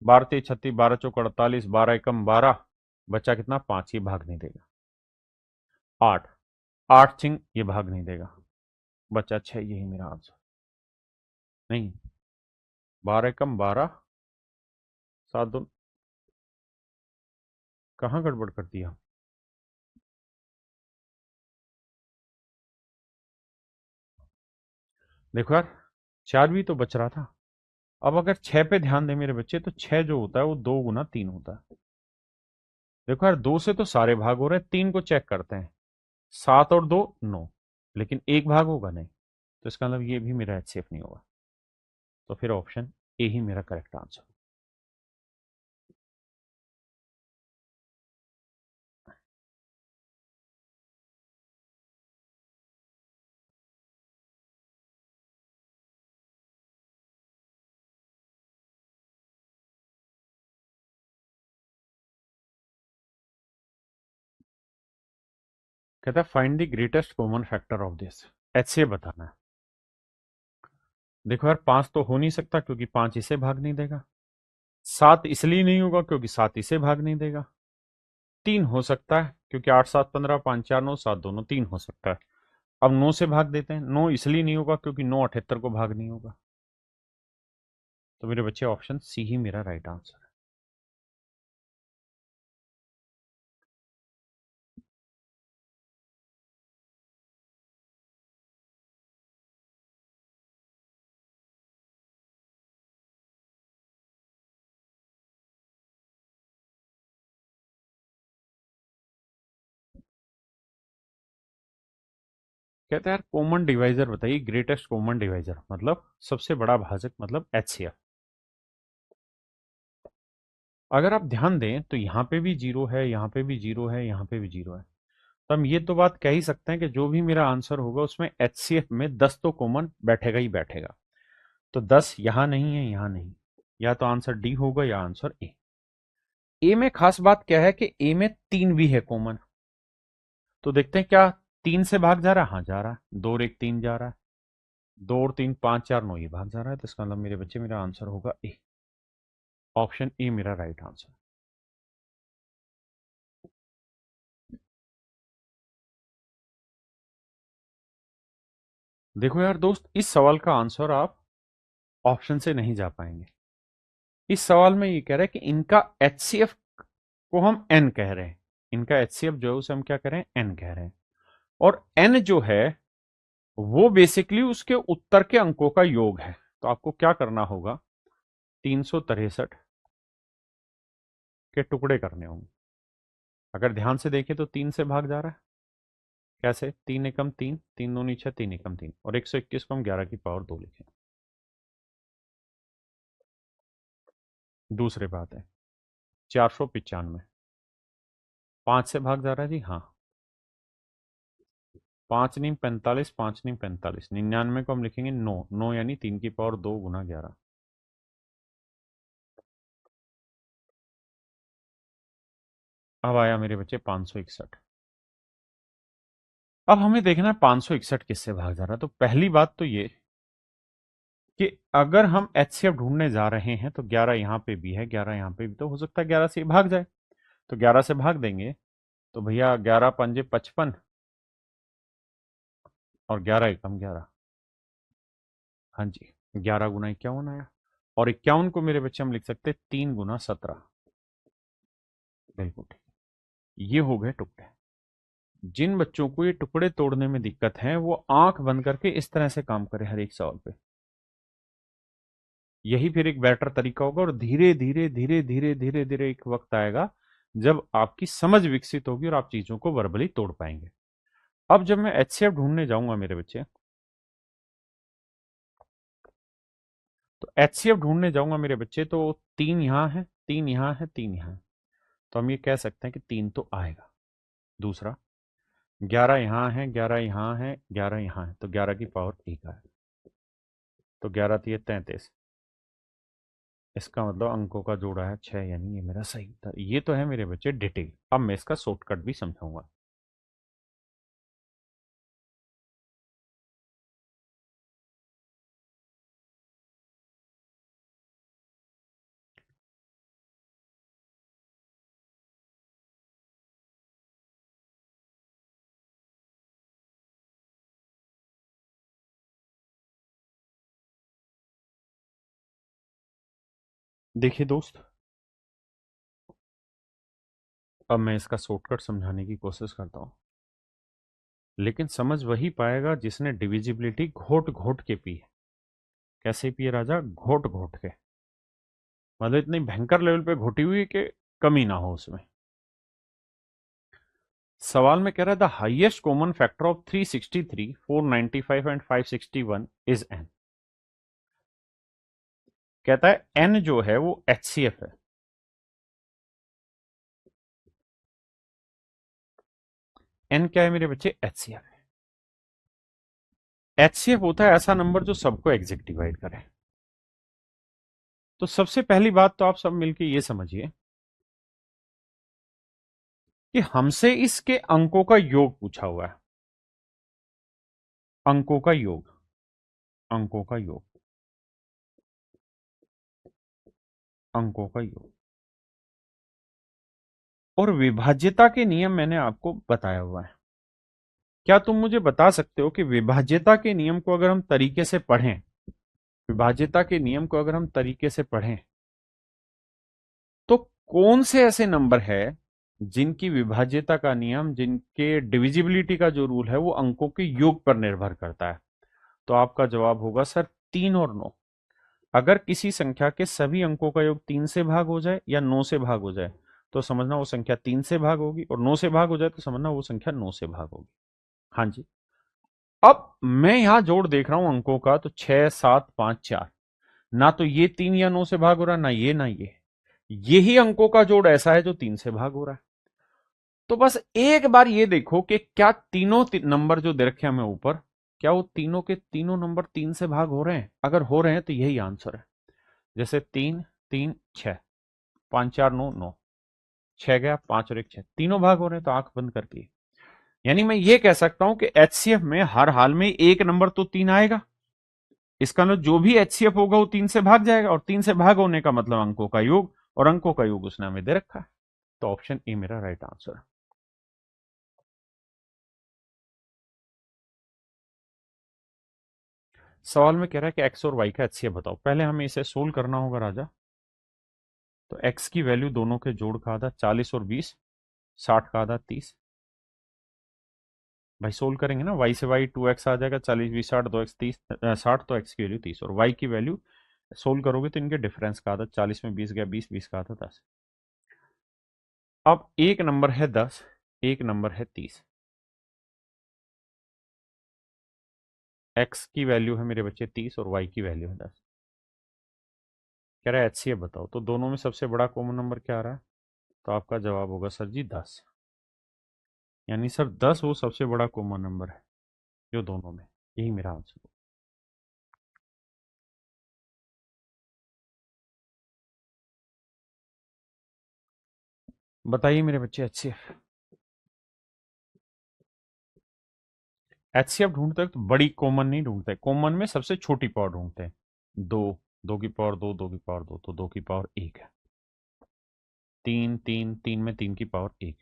12 तेईस 36, 12 चौक 48, 12 एकम 12, बच्चा कितना 5, ये भाग नहीं देगा। 8, 8 चिंग, ये भाग नहीं देगा, बच्चा 6, यही मेरा आंसर। नहीं, 12 एकम 12, 7 2, कहाँ गड़बड़ कर दिया? देखो यार, 4 भी तो बच रहा था। अब अगर 6 पे ध्यान दे मेरे बच्चे, तो 6 जो होता है वो 2 गुना 3 होता है। देखो यार, 2 से तो सारे भाग हो रहे हैं, 3 को चेक करते हैं। 7 और 2 9, लेकिन एक भाग होगा नहीं, तो इसका मतलब ये भी मेरा एचसीएफ नहीं होगा। तो फिर ऑप्शन ए ही मेरा करेक्ट आंसर। कहता है find the greatest common factor of this, HCF बताना है। देखो यार, 5 तो हो नहीं सकता क्योंकि 5 इसे भाग नहीं देगा। 7 इसलिए नहीं होगा क्योंकि 7 इसे भाग नहीं देगा। 3 हो सकता है क्योंकि 8 7 15, 5 4 9, 7 दोनों 3 हो सकता है। अब 9 से भाग देते हैं, 9 इसलिए नहीं होगा क्योंकि 9 78 को भाग नहीं होगा। तो मेरे बच्चे ऑप्शन सी ही मेरा राइट आंसर है। कहते हैं यार कॉमन डिवाइजर बताइए, ग्रेटेस्ट कॉमन डिवाइजर मतलब सबसे बड़ा भाजक, मतलब एचसीएफ। अगर आप ध्यान दें तो यहाँ पे भी जीरो है, यहाँ पे भी जीरो है, यहाँ पे भी जीरो है। तो हम ये तो बात कह ही सकते हैं कि जो भी मेरा आंसर होगा उसमें एचसीएफ में 10 तो कॉमन बैठेगा ही बैठेगा। तो 10 यहाँ नहीं है, यहाँ नहीं, या तो आंसर डी होगा या आंसर ए। ए में खास बात क्या है कि ए में 3 भी है कॉमन। तो देखते हैं क्या 3 से भाग जा रहा है, हाँ जा रहा है, 2 और 1 3 जा रहा है, 2 और 3 5 4 9, ये भाग जा रहा है। तो इसका मतलब मेरे बच्चे मेरा आंसर होगा ए। ऑप्शन ए मेरा राइट आंसर। देखो यार दोस्त, इस सवाल का आंसर आप ऑप्शन से नहीं जा पाएंगे। इस सवाल में ये कह रहा है कि इनका एचसीएफ को हम एन कह रहे हैं। इनका एचसीएफ जो है उसे हम क्या कह रहे हैं, एन कह रहे हैं। और एन जो है वो बेसिकली उसके उत्तर के अंकों का योग है। तो आपको क्या करना होगा, 363 के टुकड़े करने होंगे। अगर ध्यान से देखें तो 3 से भाग जा रहा है, कैसे, 3 एकम 3, 3 दूनी 6, 3 एकम 3, और 121 को हम 11 की पावर 2 लिखें। दूसरी बात है 495, 5 से भाग जा रहा है जी, हाँ। 5 नीम 45, 5 नीम 45, 99 को हम लिखेंगे 9, 9 यानी 3 की पावर 2 गुना 11। अब आया मेरे बच्चे 561। अब हमें देखना है 561 किससे भाग जा रहा है। तो पहली बात तो ये कि अगर हम एचसीएफ ढूंढने जा रहे हैं तो 11 यहाँ पे भी है, 11 यहाँ पे भी, तो हो सकता है 11 से भाग जाए। तो 11 से भाग देंगे तो भैया 11 पंजे 55, और 11 एकम 11। हाँ जी, 11 गुना 51 आया। और 51 को मेरे बच्चे हम लिख सकते हैं 3 गुना 17। बिल्कुल ठीक। ये हो गए टुकड़े। जिन बच्चों को ये टुकड़े तोड़ने में दिक्कत है वो आंख बंद करके इस तरह से काम करें हर एक सवाल पे। यही फिर एक बेटर तरीका होगा, और धीरे धीरे धीरे धीरे धीरे धीरे एक वक्त आएगा जब आपकी समझ विकसित होगी और आप चीजों को वर्बली तोड़ पाएंगे। अब जब मैं एचसीएफ ढूंढने जाऊंगा मेरे बच्चे, तो एचसीएफ ढूंढने जाऊंगा मेरे बच्चे, तो 3 यहाँ है, 3 यहाँ है, 3 यहाँ है। तो हम ये कह सकते हैं कि 3 तो आएगा। दूसरा, 11 यहाँ है, 11 यहाँ है, 11 यहाँ है, तो 11 की पावर 1 आए। तो 11 थी 33। इसका मतलब अंकों का जोड़ा है 6, यानी ये मेरा सही था। ये तो है मेरे बच्चे डिटेल। अब मैं इसका शॉर्टकट भी समझाऊंगा। देखिए दोस्त, अब मैं इसका शॉर्टकट समझाने की कोशिश करता हूँ, लेकिन समझ वही पाएगा जिसने डिविजिबिलिटी घोट घोट के पी है। कैसे पिए राजा? घोट घोट के, मतलब इतनी भयंकर लेवल पे घोटी हुई कि कमी ना हो उसमें। सवाल में कह रहा है the highest common factor of 363, 495 and 561 is an. कहता है एन जो है वो एचसीएफ है। एन क्या है मेरे बच्चे? एचसीएफ है। एचसीएफ होता है ऐसा नंबर जो सबको एग्जैक्ट डिवाइड करे। तो सबसे पहली बात तो आप सब मिलके ये समझिए कि हमसे इसके अंकों का योग पूछा हुआ है। अंकों का योग, अंकों का योग, अंकों का योग। और विभाज्यता के नियम मैंने आपको बताया हुआ है। क्या तुम मुझे बता सकते हो कि विभाज्यता के नियम को अगर हम तरीके से पढ़ें, विभाज्यता के नियम को अगर हम तरीके से पढ़ें तो कौन से ऐसे नंबर है जिनकी विभाज्यता का नियम, जिनके डिविजिबिलिटी का जो रूल है वो अंकों के योग पर निर्भर करता है? तो आपका जवाब होगा सर 3 और 9। अगर किसी संख्या के सभी अंकों का योग 3 से भाग हो जाए या 9 से भाग हो जाए तो समझना वो संख्या 3 से भाग होगी, और 9 से भाग हो जाए तो समझना वो संख्या 9 से भाग होगी। हाँ जी। अब मैं यहां जोड़ देख रहा हूं अंकों का, तो 6, 7, 5, 4। ना तो ये 3 या 9 से भाग हो रहा, ना ये ना ये। यही अंकों का जोड़ ऐसा है जो 3 से भाग हो रहा है। तो बस एक बार ये देखो कि क्या तीनों नंबर जो दे रखे हैं हमें ऊपर, क्या वो तीनों के तीनों नंबर 3 से भाग हो रहे हैं? अगर हो रहे हैं तो यही आंसर है। जैसे 3, 3, 6, 5, 4, 9, 9, 6 गया, 5 और 1, 6, तीनों भाग हो रहे हैं तो आंख बंद करके। यानी मैं ये कह सकता हूं कि एचसीएफ में हर हाल में एक नंबर तो 3 आएगा। इसका मतलब जो भी एचसीएफ होगा वो 3 से भाग जाएगा, और 3 से भाग होने का मतलब अंकों का योग, और अंकों का योग उसने हमें दे रखा है। तो ऑप्शन ए मेरा राइट आंसर है। सवाल में कह रहा है कि एक्स और वाई का एचसीएफ बताओ। पहले हमें इसे सोल्व करना होगा राजा। तो एक्स की वैल्यू दोनों के जोड़ का आधा 40 और 20, 60 का आधा 30। भाई सोल्व करेंगे ना, वाई से वाई 2x आ जाएगा, 40, 20, 60, 2x 30, 60, तो एक्स की वैल्यू 30, और वाई की वैल्यू सोल्व करोगे तो इनके डिफरेंस का आधा, 40 में 20 गया 20, 20 का आधा 10। अब एक नंबर है 10, एक नंबर है 30। एक्स की वैल्यू है मेरे बच्चे 30 और वाई की वैल्यू है 10। कह रहा है एचसीएफ बताओ। तो दोनों में सबसे बड़ा कॉमन नंबर क्या आ रहा है? तो आपका जवाब होगा सर जी 10। यानी सर 10 वो सबसे बड़ा कॉमन नंबर है जो दोनों में। यही मेरा आंसर। बताइए मेरे बच्चे। एचसीएफ, एचसीएफ ढूंढते हैं तो बड़ी कॉमन नहीं ढूंढते, कॉमन में सबसे छोटी पावर ढूंढते हैं। 2, 2 की पावर 2, 2 की पावर 2, तो 2 की पावर 1 है। 3, 3, 3 में 3 की पावर 1।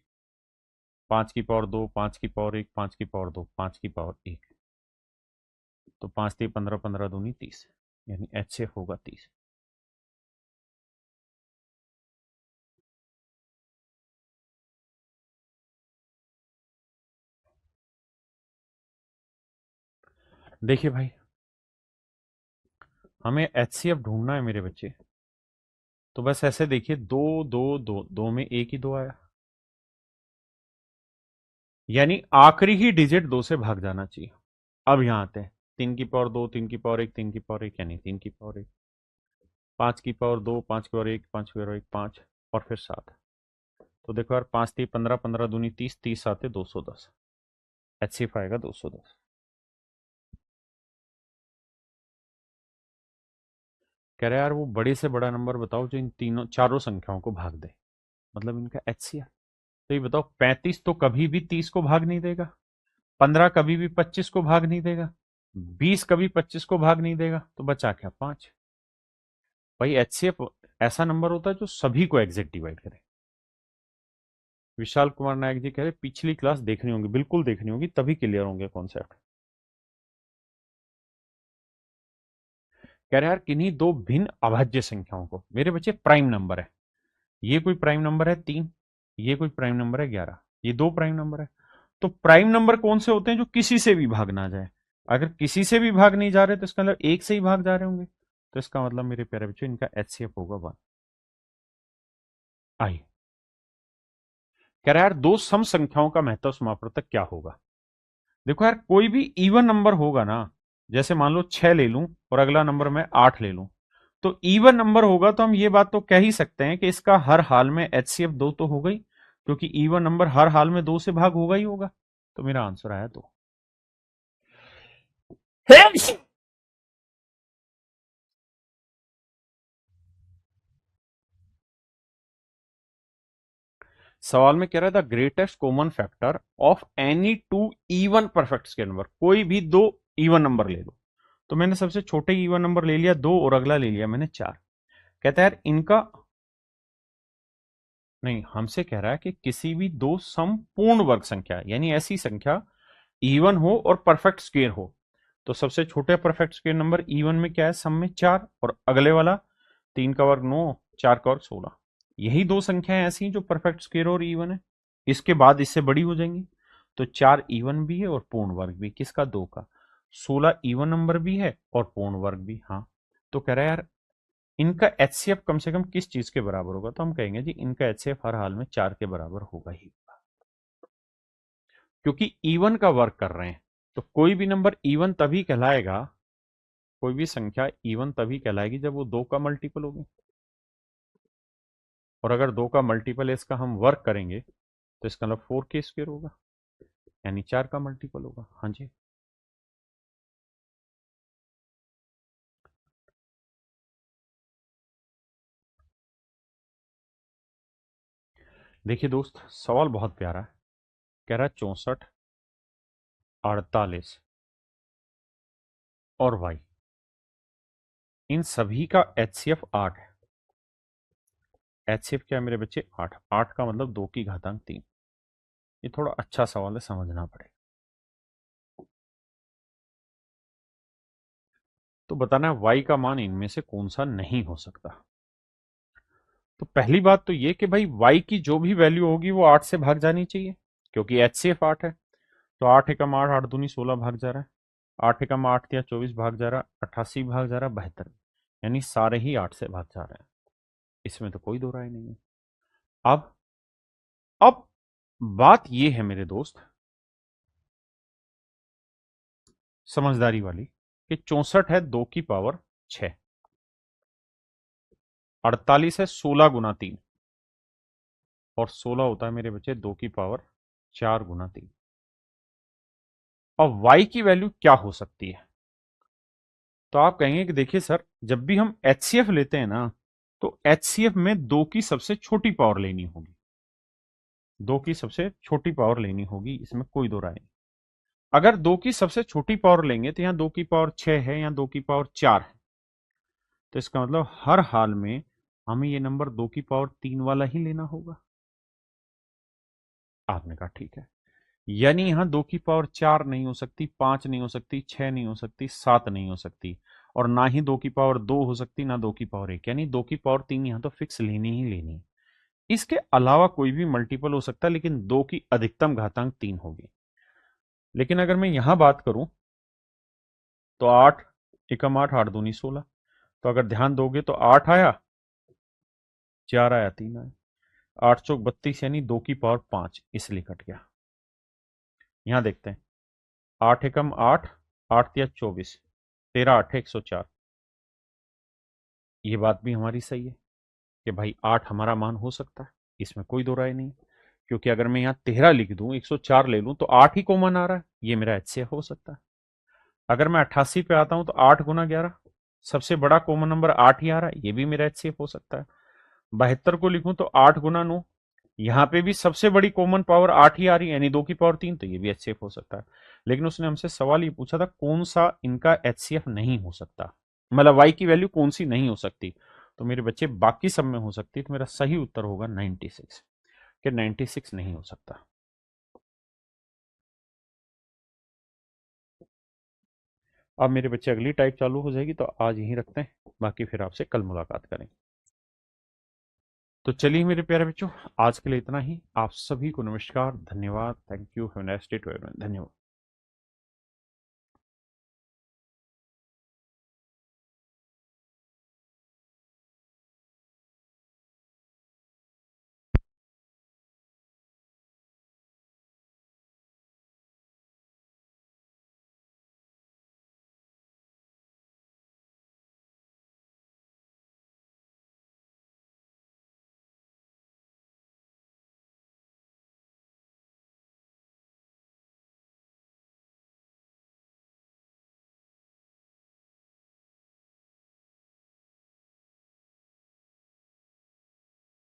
5 की पावर 2, 5 की पावर 1, 5 की पावर 2, 5 की पावर 1। तो 5 3 15, 15 दूनी 30। यानी एचसीएफ होगा 30। देखिए भाई, हमें एचसीएफ ढूंढना है मेरे बच्चे। तो बस ऐसे देखिए, 2, 2, 2, 2 में एक ही 2 आया, यानी आखिरी ही डिजिट 2 से भाग जाना चाहिए। अब यहां आते हैं। 3 की पावर 2, 3 की पावर 1, 3 की पावर 1, यानी 3 की पावर 1। 5 की पावर 2, 5 की पावर 1, 5 की पावर 1, 5, और फिर 7। तो देखो यार, 5 3 15, 15 दूनी 30, 30 7 210। एचसीएफ आएगा 210। कह रहा है यार वो बड़े से बड़ा नंबर बताओ जो इन तीनों चारों संख्याओं को भाग दे, मतलब इनका एचसीएफ। तो ये बताओ, 35 तो कभी भी 30 को भाग नहीं देगा, 15 कभी भी 25 को भाग नहीं देगा, 20 कभी 25 को भाग नहीं देगा, तो बचा क्या? 5। भाई एचसीएफ ऐसा नंबर होता है जो सभी को एग्जैक्ट डिवाइड करे। विशाल कुमार नायक जी कह रहे पिछली क्लास देखनी होगी, बिल्कुल देखनी होगी, तभी क्लियर होंगे कॉन्सेप्ट। कह रहे यार किन्हीं दो भिन्न अभाज्य संख्याओं को, मेरे बच्चे प्राइम नंबर है, ये कोई प्राइम नंबर है 3, ये कोई प्राइम नंबर है 11, ये दो प्राइम नंबर है। तो प्राइम नंबर कौन से होते हैं जो किसी से भी भाग ना जाए? अगर किसी से भी भाग नहीं जा रहे तो इसका मतलब एक से ही भाग जा रहे होंगे, तो इसका मतलब मेरे प्यारे बच्चों इनका एचसीएफ होगा 1। आई कह रहा है यार दो सम संख्याओं का महत्व समापवर्तक क्या होगा? देखो यार कोई भी इवन नंबर होगा ना, जैसे मान लो 6 ले लूं और अगला नंबर मैं 8 ले लूं, तो इवन नंबर होगा तो हम ये बात तो कह ही सकते हैं कि इसका हर हाल में एचसीएफ 2 तो होगा ही, क्योंकि इवन नंबर हर हाल में 2 से भाग होगा ही होगा। तो मेरा आंसर आया 2। सवाल में कह रहा था greatest common factor of any two even perfect square number, कोई भी दो इवन नंबर ले लो। तो मैंने सबसे छोटे इवन नंबर ले लिया 2 और अगला ले लिया मैंने 4। कहता है यार इनका, नहीं हमसे कह रहा है कि किसी भी दो संपूर्ण वर्ग संख्या, यानी ऐसी संख्या इवन हो और परफेक्ट स्क्वायर हो। तो सबसे छोटे परफेक्ट स्क्वायर नंबर इवन में क्या है, सम में 4, और अगले वाला 3 का वर्ग 9, 4 का वर्ग 16। यही दो संख्याएं ऐसी हैं जो परफेक्ट स्क्वायर और इवन है, इसके बाद इससे बड़ी हो जाएंगी। तो 4 इवन भी है और पूर्ण वर्ग भी, किसका, 2 का। 16 इवन नंबर भी है और पूर्ण वर्ग भी। हाँ, तो कह रहा है यार इनका एचसीएफ कम से कम किस चीज के बराबर होगा? तो हम कहेंगे जी इनका एचसीएफ हर हाल में 4 के बराबर होगा ही, क्योंकि इवन का वर्क कर रहे हैं। तो कोई भी नंबर इवन तभी कहलाएगा, कोई भी संख्या इवन तभी कहलाएगी जब वो 2 का मल्टीपल होगी, और अगर 2 का मल्टीपल इसका हम वर्क करेंगे तो इसका मतलब 4 के स्क्वायर होगा, यानी 4 का मल्टीपल होगा। हाँ जी, देखिए दोस्त सवाल बहुत प्यारा है। कह रहा है 64, 48 और वाई, इन सभी का एचसीएफ 8 है। एचसीएफ क्या है मेरे बच्चे, 8। 8 का मतलब 2 की घातांक 3। ये थोड़ा अच्छा सवाल है, समझना पड़ेगा। तो बताना है वाई का मान इनमें से कौन सा नहीं हो सकता। तो पहली बात तो ये कि भाई y की जो भी वैल्यू होगी वो 8 से भाग जानी चाहिए, क्योंकि एचसीएफ 8 है। तो 8 एकम 8, 8 दूनी 16 भाग जा रहा है, 8 एकम 8 या 24 भाग जा रहा है, 88 भाग जा रहा है, 72, यानी सारे ही 8 से भाग जा रहे हैं। इसमें तो कोई दो राय नहीं है। अब अब बात ये है मेरे दोस्त, समझदारी वाली, कि 64 है 2 की पावर 6, 48 है 16 गुना 3, और 16 होता है मेरे बच्चे 2 की पावर 4 गुना 3। अब y की वैल्यू क्या हो सकती है? तो आप कहेंगे कि देखिए सर जब भी हम एचसीएफ लेते हैं ना, तो एचसीएफ में 2 की सबसे छोटी पावर लेनी होगी, 2 की सबसे छोटी पावर लेनी होगी, इसमें कोई दो राय नहीं। अगर 2 की सबसे छोटी पावर लेंगे तो यहाँ 2 की पावर 6 है या 2 की पावर 4 है, तो इसका मतलब हर हाल में हमें ये नंबर 2 की पावर 3 वाला ही लेना होगा। आपने कहा ठीक है, यानी यहां 2 की पावर 4 नहीं हो सकती, 5 नहीं हो सकती, 6 नहीं हो सकती, 7 नहीं हो सकती, और ना ही 2 की पावर 2 हो सकती, ना 2 की पावर 1, यानी 2 की पावर 3 यहां तो फिक्स लेनी ही लेनी है। इसके अलावा कोई भी मल्टीपल हो सकता है, लेकिन 2 की अधिकतम घातांक 3 होगी। लेकिन अगर मैं यहां बात करूं तो 8 एकम 8, 8 दूनी 16, तो अगर ध्यान दोगे तो 8 आया, 4 आया, 3 आया, 8 चौक 32, यानी 2 की पावर 5, इसलिए कट गया। यहां देखते हैं, 8 एकम 8, 8 या 24, 13 8 104। ये बात भी हमारी सही है कि भाई 8 हमारा मान हो सकता है, इसमें कोई दो राय नहीं, क्योंकि अगर मैं यहाँ 13 लिख दूं, 104 ले लूं, तो 8 ही कॉमन आ रहा है, ये मेरा एचसीएफ हो सकता है। अगर मैं 88 पे आता हूं तो 8 गुना 11, सबसे बड़ा कॉमन नंबर 8 ही आ रहा है, ये भी मेरा एचसीएफ हो सकता है। 72 को लिखूं तो 8 गुना 9, यहाँ पे भी सबसे बड़ी कॉमन पावर 8 ही आ रही है, यानी 2 की पावर 3, तो ये भी एचसीएफ हो सकता है। लेकिन उसने हमसे सवाल ये पूछा था कौन सा इनका एचसीएफ नहीं हो सकता, मतलब वाई की वैल्यू कौन सी नहीं हो सकती। तो मेरे बच्चे बाकी सब में हो सकती है, तो मेरा सही उत्तर होगा 96, कि 96 नहीं हो सकता। अब मेरे बच्चे अगली टाइप चालू हो जाएगी, तो आज यहीं रखते हैं, बाकी फिर आपसे कल मुलाकात करेंगे। तो चलिए मेरे प्यारे बच्चों, आज के लिए इतना ही। आप सभी को नमस्कार, धन्यवाद, thank you, have a nice day to everyone, धन्यवाद।